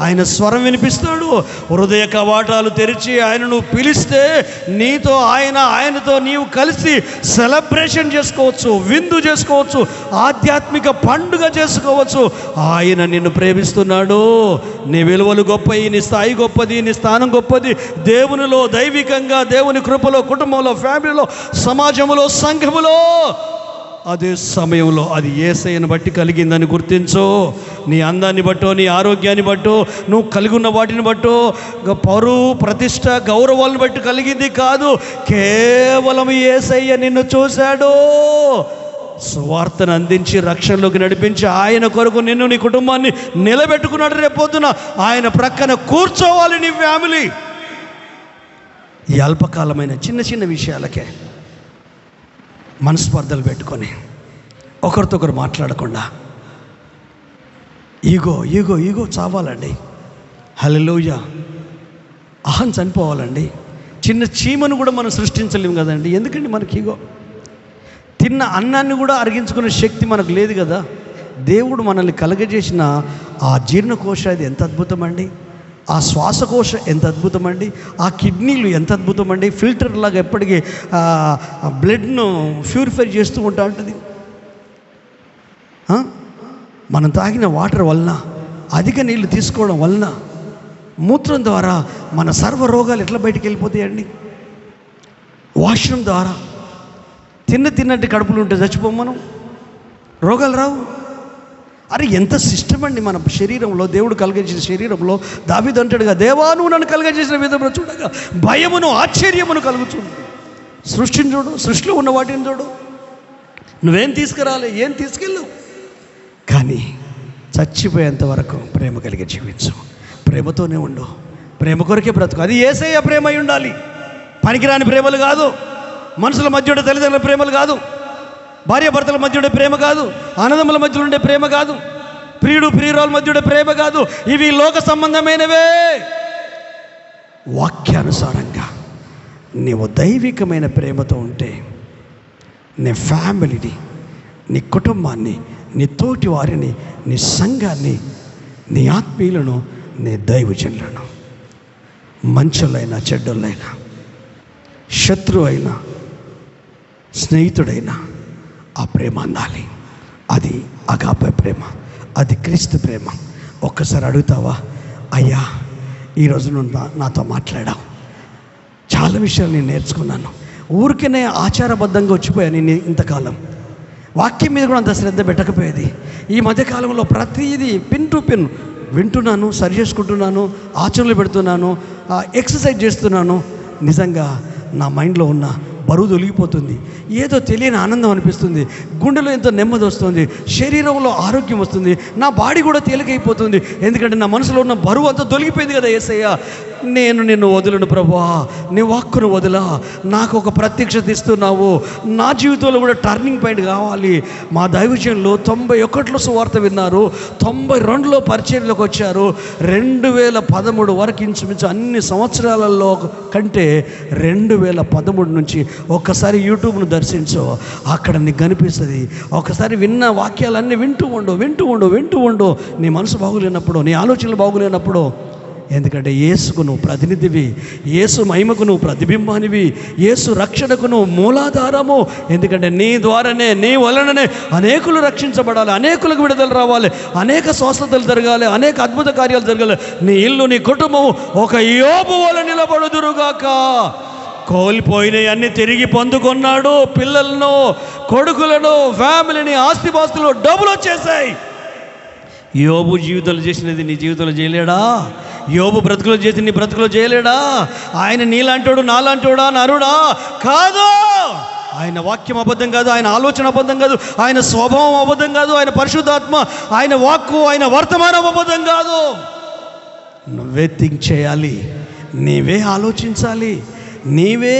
[SPEAKER 1] ఆయన స్వరం వినిపిస్తాడు. హృదయ కవాటాలు తెరిచి ఆయనను పిలిస్తే ఆయనతో నీవు కలిసి సెలబ్రేషన్ చేసుకోవచ్చు, విందు చేసుకోవచ్చు, ఆధ్యాత్మిక పండుగ చేసుకోవచ్చు. ఆయన నిన్ను ప్రేమిస్తున్నాడు. నీ విలువలు గొప్పవి, నీ స్థాయి గొప్పది, నీ స్థానం గొప్పది. దేవునిలో, దైవికంగా, దేవుని కృపలో, కుటుంబంలో, ఫ్యామిలీలో, సమాజంలో, సంఘములో. అదే సమయంలో అది యేసయ్యను బట్టి కలిగిందని గుర్తించు. నీ అందాన్ని బట్టో, నీ ఆరోగ్యాన్ని బట్టో, నువ్వు కలిగి ఉన్న వాటిని బట్టో, పరువు, ప్రతిష్ట, గౌరవాలను బట్టి కలిగింది కాదు. కేవలం యేసయ్య నిన్ను చూశాడు, సువార్తను అందించి రక్షణలోకి నడిపించి ఆయన కొరకు నిన్ను, నీ కుటుంబాన్ని నిలబెట్టుకున్నాడు. రేపొద్దున ఆయన ప్రక్కన కూర్చోవాలి నీ ఫ్యామిలీ. ఈ అల్పకాలమైన చిన్న చిన్న విషయాలకే మనస్పర్ధలు పెట్టుకొని ఒకరితో ఒకరు మాట్లాడకుండా ఈగో చావాలండి. హల్లెలూయా. అహం చనిపోవాలండి. చిన్న చీమను కూడా మనం సృష్టించలేము కదండి. ఎందుకండి మనకి ఇగో? తిన్న అన్నాన్ని కూడా అరిగించుకునే శక్తి మనకు లేదు కదా. దేవుడు మనల్ని కలగజేసిన ఆ జీర్ణకోశ అది ఎంత అద్భుతమండి. ఆ శ్వాసకోశ ఎంత అద్భుతమండి. ఆ కిడ్నీలు ఎంత అద్భుతమండి. ఫిల్టర్ లాగా ఎప్పటికీ బ్లడ్ను ప్యూరిఫై చేస్తూ ఉంటా ఉంటుంది. మనం తాగిన వాటర్ వలన, అధిక నీళ్ళు తీసుకోవడం వలన, మూత్రం ద్వారా మన సర్వ రోగాలు ఎట్లా బయటికి వెళ్ళిపోతాయండి. వాష్రూమ్ ద్వారా తిన్నట్టు కడుపులు ఉంటే చచ్చిపోం మనం, రోగాలు రావు. అరే ఎంత సిస్టమ్ అండి మన శరీరంలో, దేవుడు కలుగజేసిన శరీరంలో. దావీదు అంటాడుగా, దేవా నువ్వు నన్ను కలుగజేసిన విధంలో చూడగా భయమును ఆశ్చర్యమును కలుగుతుంది. సృష్టిని చూడు, సృష్టిలో ఉన్న వాటిని చూడు. నువ్వేం తీసుకురాలే, ఏం తీసుకెళ్ళు, కానీ చచ్చిపోయేంత వరకు ప్రేమ కలిగి జీవించు. ప్రేమతోనే ఉండు, ప్రేమ కొరకే బ్రతుకు. అది యేసయ్య ప్రేమ అయి ఉండాలి. పనికిరాని ప్రేమలు కాదు, మనుషుల మధ్య ఉండే తల్లిదండ్రుల ప్రేమలు కాదు, భార్యాభర్తల మధ్య ఉండే ప్రేమ కాదు, అన్నదమ్ముల మధ్యలో ఉండే ప్రేమ కాదు, ప్రియుడు ప్రియురాల మధ్య ఉండే ప్రేమ కాదు. ఇవి లోక సంబంధమైనవే. వాక్యానుసారంగా నీవు దైవికమైన ప్రేమతో ఉంటే నీ ఫ్యామిలీని, నీ కుటుంబాన్ని, నీ తోటి వారిని, నీ సంఘాన్ని, నీ ఆత్మీయులను, నీ దైవజనులను, మంచులైనా చెడ్డలైనా, శత్రువు అయినా స్నేహితుడైనా ఆ ప్రేమ అందాలి. అది అగాపే ప్రేమ, అది క్రీస్తు ప్రేమ. ఒక్కసారి అడుగుతావా, అయ్యా ఈరోజు నువ్వు నాతో మాట్లాడావు, చాలా విషయాలు నేను నేర్చుకున్నాను. ఊరికనే ఆచారబద్ధంగా వచ్చిపోయాను నేను ఇంతకాలం. వాక్యం మీద కూడా అంత శ్రద్ధ పెట్టకపోయేది. ఈ మధ్యకాలంలో ప్రతిదీ పిన్ టు పిన్ వింటున్నాను, సరి చేసుకుంటున్నాను, ఆచరణలు పెడుతున్నాను, ఎక్సర్సైజ్ చేస్తున్నాను. నిజంగా నా మైండ్లో ఉన్న బరువు తొలగిపోతుంది. ఏదో తెలియని ఆనందం అనిపిస్తుంది. గుండెలో ఎంతో నెమ్మది వస్తుంది, శరీరంలో ఆరోగ్యం వస్తుంది, నా బాడీ కూడా తేలికైపోతుంది. ఎందుకంటే నా మనసులో ఉన్న బరువు అంతా తొలగిపోయింది కదా. యేసయ్య, నేను నిన్ను వదలను ప్రభువా, నీ వాక్కును వదలా, నాకు ఒక ప్రత్యక్షత ఇస్తున్నావు. నా జీవితంలో కూడా టర్నింగ్ పాయింట్ కావాలి. మా దైవజనులు 91లో సువార్త విన్నారు, 92లో పరిచర్యలోకి వచ్చారు. 2013 వరకు ఇంచుమించు అన్ని సంవత్సరాలలో కంటే 2013 నుంచి ఒక్కసారి యూట్యూబ్ను దర్శించు, అక్కడ నీకు కనిపిస్తుంది. ఒకసారి విన్న వాక్యాలన్నీ వింటూ ఉండు. నీ మనసు బాగులేనప్పుడు, నీ ఆలోచనలు బాగులేనప్పుడు. ఎందుకంటే యేసుకు నువ్వు ప్రతినిధివి, యేసు మహిమకు నువ్వు ప్రతిబింబానివి, యేసు రక్షణకు నువ్వు మూలాధారము. ఎందుకంటే నీ ద్వారానే, నీ వలననే అనేకులు రక్షించబడాలి, అనేకులకు విడుదల రావాలి, అనేక స్వస్థతలు జరగాలి, అనేక అద్భుత కార్యాలు జరగాలి. నీ ఇల్లు, నీ కుటుంబము ఒక యోబు వలె నిలబడుదురుగాక. కోల్పోయినవి అన్నీ తిరిగి పొందుకున్నాడు. పిల్లలను, కొడుకులను, ఫ్యామిలీని, ఆస్తిపాస్తులు, డబ్బులు వచ్చేసాయి. యోబు జీవితంలో చేసినది నీ జీవితంలో చేయలేడా? యోబు బ్రతుకులో చేసి నీ బ్రతుకులో చేయలేడా? ఆయన నీలాంటోడు, నాలాంటోడా, నరుడా? కాదు. ఆయన వాక్యం అబద్ధం కాదు, ఆయన ఆలోచన అబద్ధం కాదు, ఆయన స్వభావం అబద్ధం కాదు, ఆయన పరిశుద్ధాత్మ, ఆయన వాక్కు, ఆయన వర్తమానం అబద్ధం కాదు. నువ్వే థింక్ చేయాలి, నీవే ఆలోచించాలి, నీవే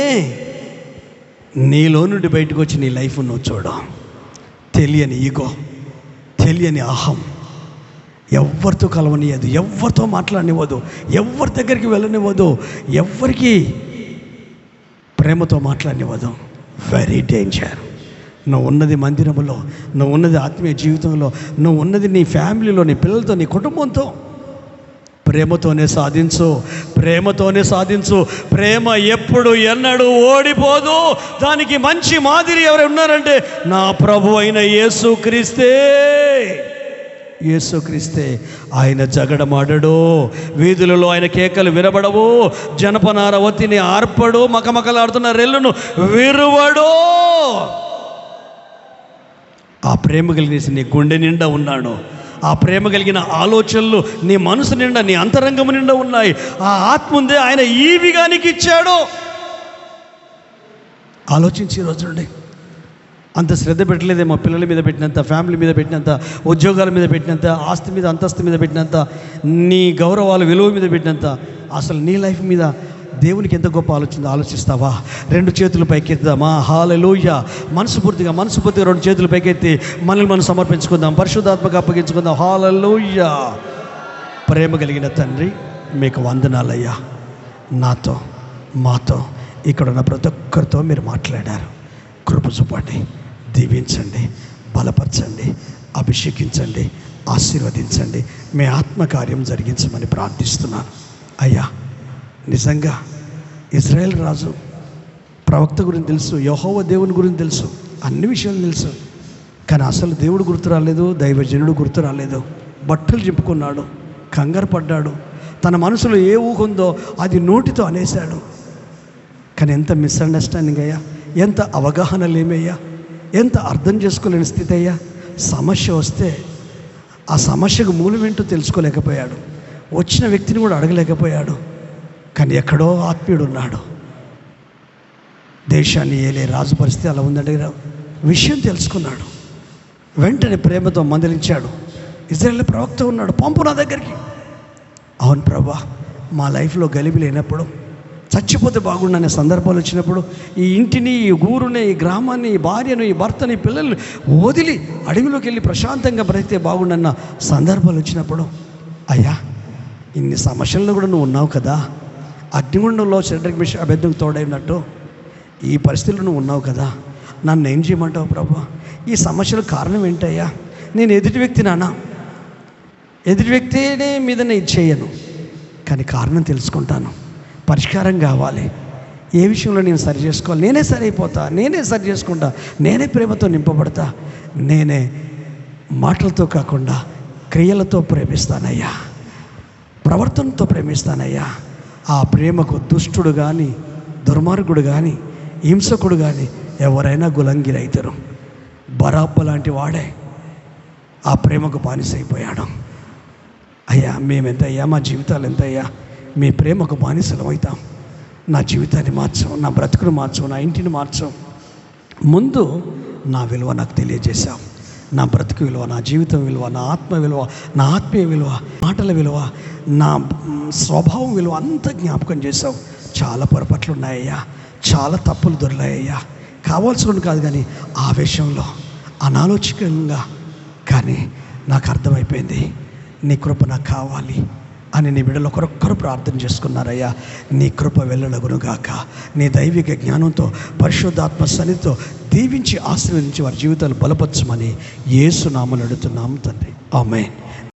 [SPEAKER 1] నీలో నుండి బయటకు వచ్చి నీ లైఫ్ నువ్వు చూడ. తెలియని ఈగో, తెలియని అహం ఎవరితో కలవనివ్వదు, ఎవరితో మాట్లాడనివ్వదు, ఎవరి దగ్గరికి వెళ్ళనివ్వదు, ఎవరికి ప్రేమతో మాట్లాడనివ్వదు. Very danger. నువ్వు ఉన్నది మందిరంలో, నువ్వు ఉన్నది ఆత్మీయ జీవితంలో, నువ్వు ఉన్నది నీ ఫ్యామిలీలో, నీ పిల్లలతో, నీ కుటుంబంతో. ప్రేమతోనే సాధించు, ప్రేమతోనే సాధించు. ప్రేమ ఎప్పుడు ఎన్నడూ ఓడిపోదు. దానికి మంచి మాదిరి ఎవరు ఉన్నారంటే నా ప్రభు అయిన యేసుక్రీస్తే. యేసుక్రీస్తే. ఆయన జగడమాడడు, వీధులలో ఆయన కేకలు వినబడవు, జనపనార ఒత్తిని ఆర్పడు, మకమకలాడుతున్న రెల్లును విరువడు. ఆ ప్రేమ కలిగిన నీ గుండె నిండా ఉన్నాడు. ఆ ప్రేమ కలిగిన ఆలోచనలు నీ మనసు నిండా, నీ అంతరంగము నిండా ఉన్నాయి. ఆ ఆత్మ ఉందే ఆయన ఈవిగా నీకు ఇచ్చాడు. ఆలోచించి ఈరోజు నుండి అంత శ్రద్ధ పెట్టలేదే, మా పిల్లల మీద పెట్టినంత, ఫ్యామిలీ మీద పెట్టినంత, ఉద్యోగాల మీద పెట్టినంత, ఆస్తి మీద, అంతస్తు మీద పెట్టినంత, నీ గౌరవాల విలువ మీద పెట్టినంత, అసలు నీ లైఫ్ మీద దేవునికి ఎంత గొప్ప ఆలోచిస్తావా? 2 చేతులు పైకెత్తుదామా? హల్లెలూయా. మనస్ఫూర్తిగా 2 చేతులు పైకెత్తి మనల్ని మనం సమర్పించుకుందాం, పరిశుద్ధాత్మకు అప్పగించుకుందాం. హల్లెలూయా. ప్రేమ కలిగిన తండ్రి, మీకు వందనాలయ్యా. నాతో మాతో ఇక్కడ ఉన్న ప్రతి ఒక్కరితో మీరు మాట్లాడారు. కృప చూపండి, దీవించండి, బలపరచండి, అభిషేకించండి, ఆశీర్వదించండి, మీ ఆత్మకార్యం జరిగించమని ప్రార్థిస్తున్నాను. అయ్యా, నిజంగా ఇజ్రాయేల్ రాజు ప్రవక్త గురించి తెలుసు, యెహోవా దేవుని గురించి తెలుసు, అన్ని విషయాలు తెలుసు. కానీ అసలు దేవుడు గుర్తు రాలేదు, దైవజనుడు గుర్తు రాలేదు. బట్టలు చింపుకున్నాడు, కంగారు పడ్డాడు, తన మనసులో ఏ ఊహుందో అది నోటితో అనేశాడు. కానీ ఎంత మిస్అండర్స్టాండింగ్ అయ్యా, ఎంత అవగాహన లేమయ్యా, ఎంత అర్థం చేసుకోలేని స్థితి అయ్యా. సమస్య వస్తే ఆ సమస్యకు మూలమేంటో తెలుసుకోలేకపోయాడు, వచ్చిన వ్యక్తిని కూడా అడగలేకపోయాడు. కానీ ఎక్కడో ఆత్మీయుడు ఉన్నాడు. దేశాన్ని ఏలే రాజు పరిస్థితి అలా ఉందంటే విషయం తెలుసుకున్నాడు. వెంటనే ప్రేమతో మందలించాడు. ఇజ్రాయేల్ ప్రవక్త ఉన్నాడు, పంపు నా దగ్గరికి. అవును ప్రభా, మా లైఫ్లో గలిబి లేనప్పుడు, చచ్చిపోతే బాగుండనే సందర్భాలు వచ్చినప్పుడు, ఈ ఇంటిని, ఈ ఊరుని, ఈ గ్రామాన్ని, ఈ భార్యను, ఈ భర్తని, పిల్లల్ని వదిలి అడవిలోకి వెళ్ళి ప్రశాంతంగా బ్రతికితే బాగుండన్న సందర్భాలు వచ్చినప్పుడు, అయ్యా ఇన్ని సమస్యల్లో కూడా నువ్వు ఉన్నావు కదా, అగ్నిగుండంలో షడ్రక్ మేషక్ అబేద్నెగోకు తోడైనట్టు ఈ పరిస్థితుల్లో నువ్వు ఉన్నావు కదా, నన్ను ఏం చేయమంటావు ప్రభా? ఈ సమస్యలకు కారణం ఏంటయ్యా? నేను ఎదుటి వ్యక్తినానా? ఎదుటి వ్యక్తినే మీద నేను చేయను, కానీ కారణం తెలుసుకుంటాను, పరిష్కారం కావాలి. ఏ విషయంలో నేను సరి చేసుకోవాలి? నేనే సరైపోతా, నేనే సరి చేసుకుంటా, నేనే ప్రేమతో నింపబడతా, నేనే మాటలతో కాకుండా క్రియలతో ప్రేమిస్తానయ్యా, ప్రవర్తనతో ప్రేమిస్తానయ్యా. ఆ ప్రేమకు దుష్టుడు కానీ, దుర్మార్గుడు కానీ, హింసకుడు కానీ ఎవరైనా గులంగిరైతారు. బరాబ్బ లాంటి వాడే ఆ ప్రేమకు బానిసైపోయాడు. అయ్యా మేమెంతయ్యా, మా జీవితాలు ఎంతయ్యా, మీ ప్రేమకు బానిసలం అవుతాం. నా జీవితాన్ని మార్చం, నా బ్రతుకును మార్చం, నా ఇంటిని మార్చం. ముందు నా విలువ నాకు తెలియజేశాం. నా బ్రతుకు విలువ, నా జీవితం విలువ, నా ఆత్మ విలువ, నా ఆత్మీయ విలువ, మాటల విలువ, నా స్వభావం విలువ అంతా జ్ఞాపకం చేశావు. చాలా పొరపాట్లు ఉన్నాయ్యా, చాలా తప్పులు దొరికాయ్యా. కావాల్సిన కాదు కానీ ఆవేశంలో, అనాలోచితంగా, కానీ నాకు అర్థమైపోయింది నీ కృప నాకు కావాలి అని నీ బిడ్డలు ఒకరొక్కరు ప్రార్థన చేసుకున్నారయ్యా. నీ కృప వెళ్ళలగునుగాక. నీ దైవిక జ్ఞానంతో, పరిశుద్ధాత్మ సన్నిధితో దీవించి ఆశీర్వదించి వారి జీవితాలు బలపరచమని యేసు నామములో అడుగుతున్నాము తండ్రి. ఆమేన్.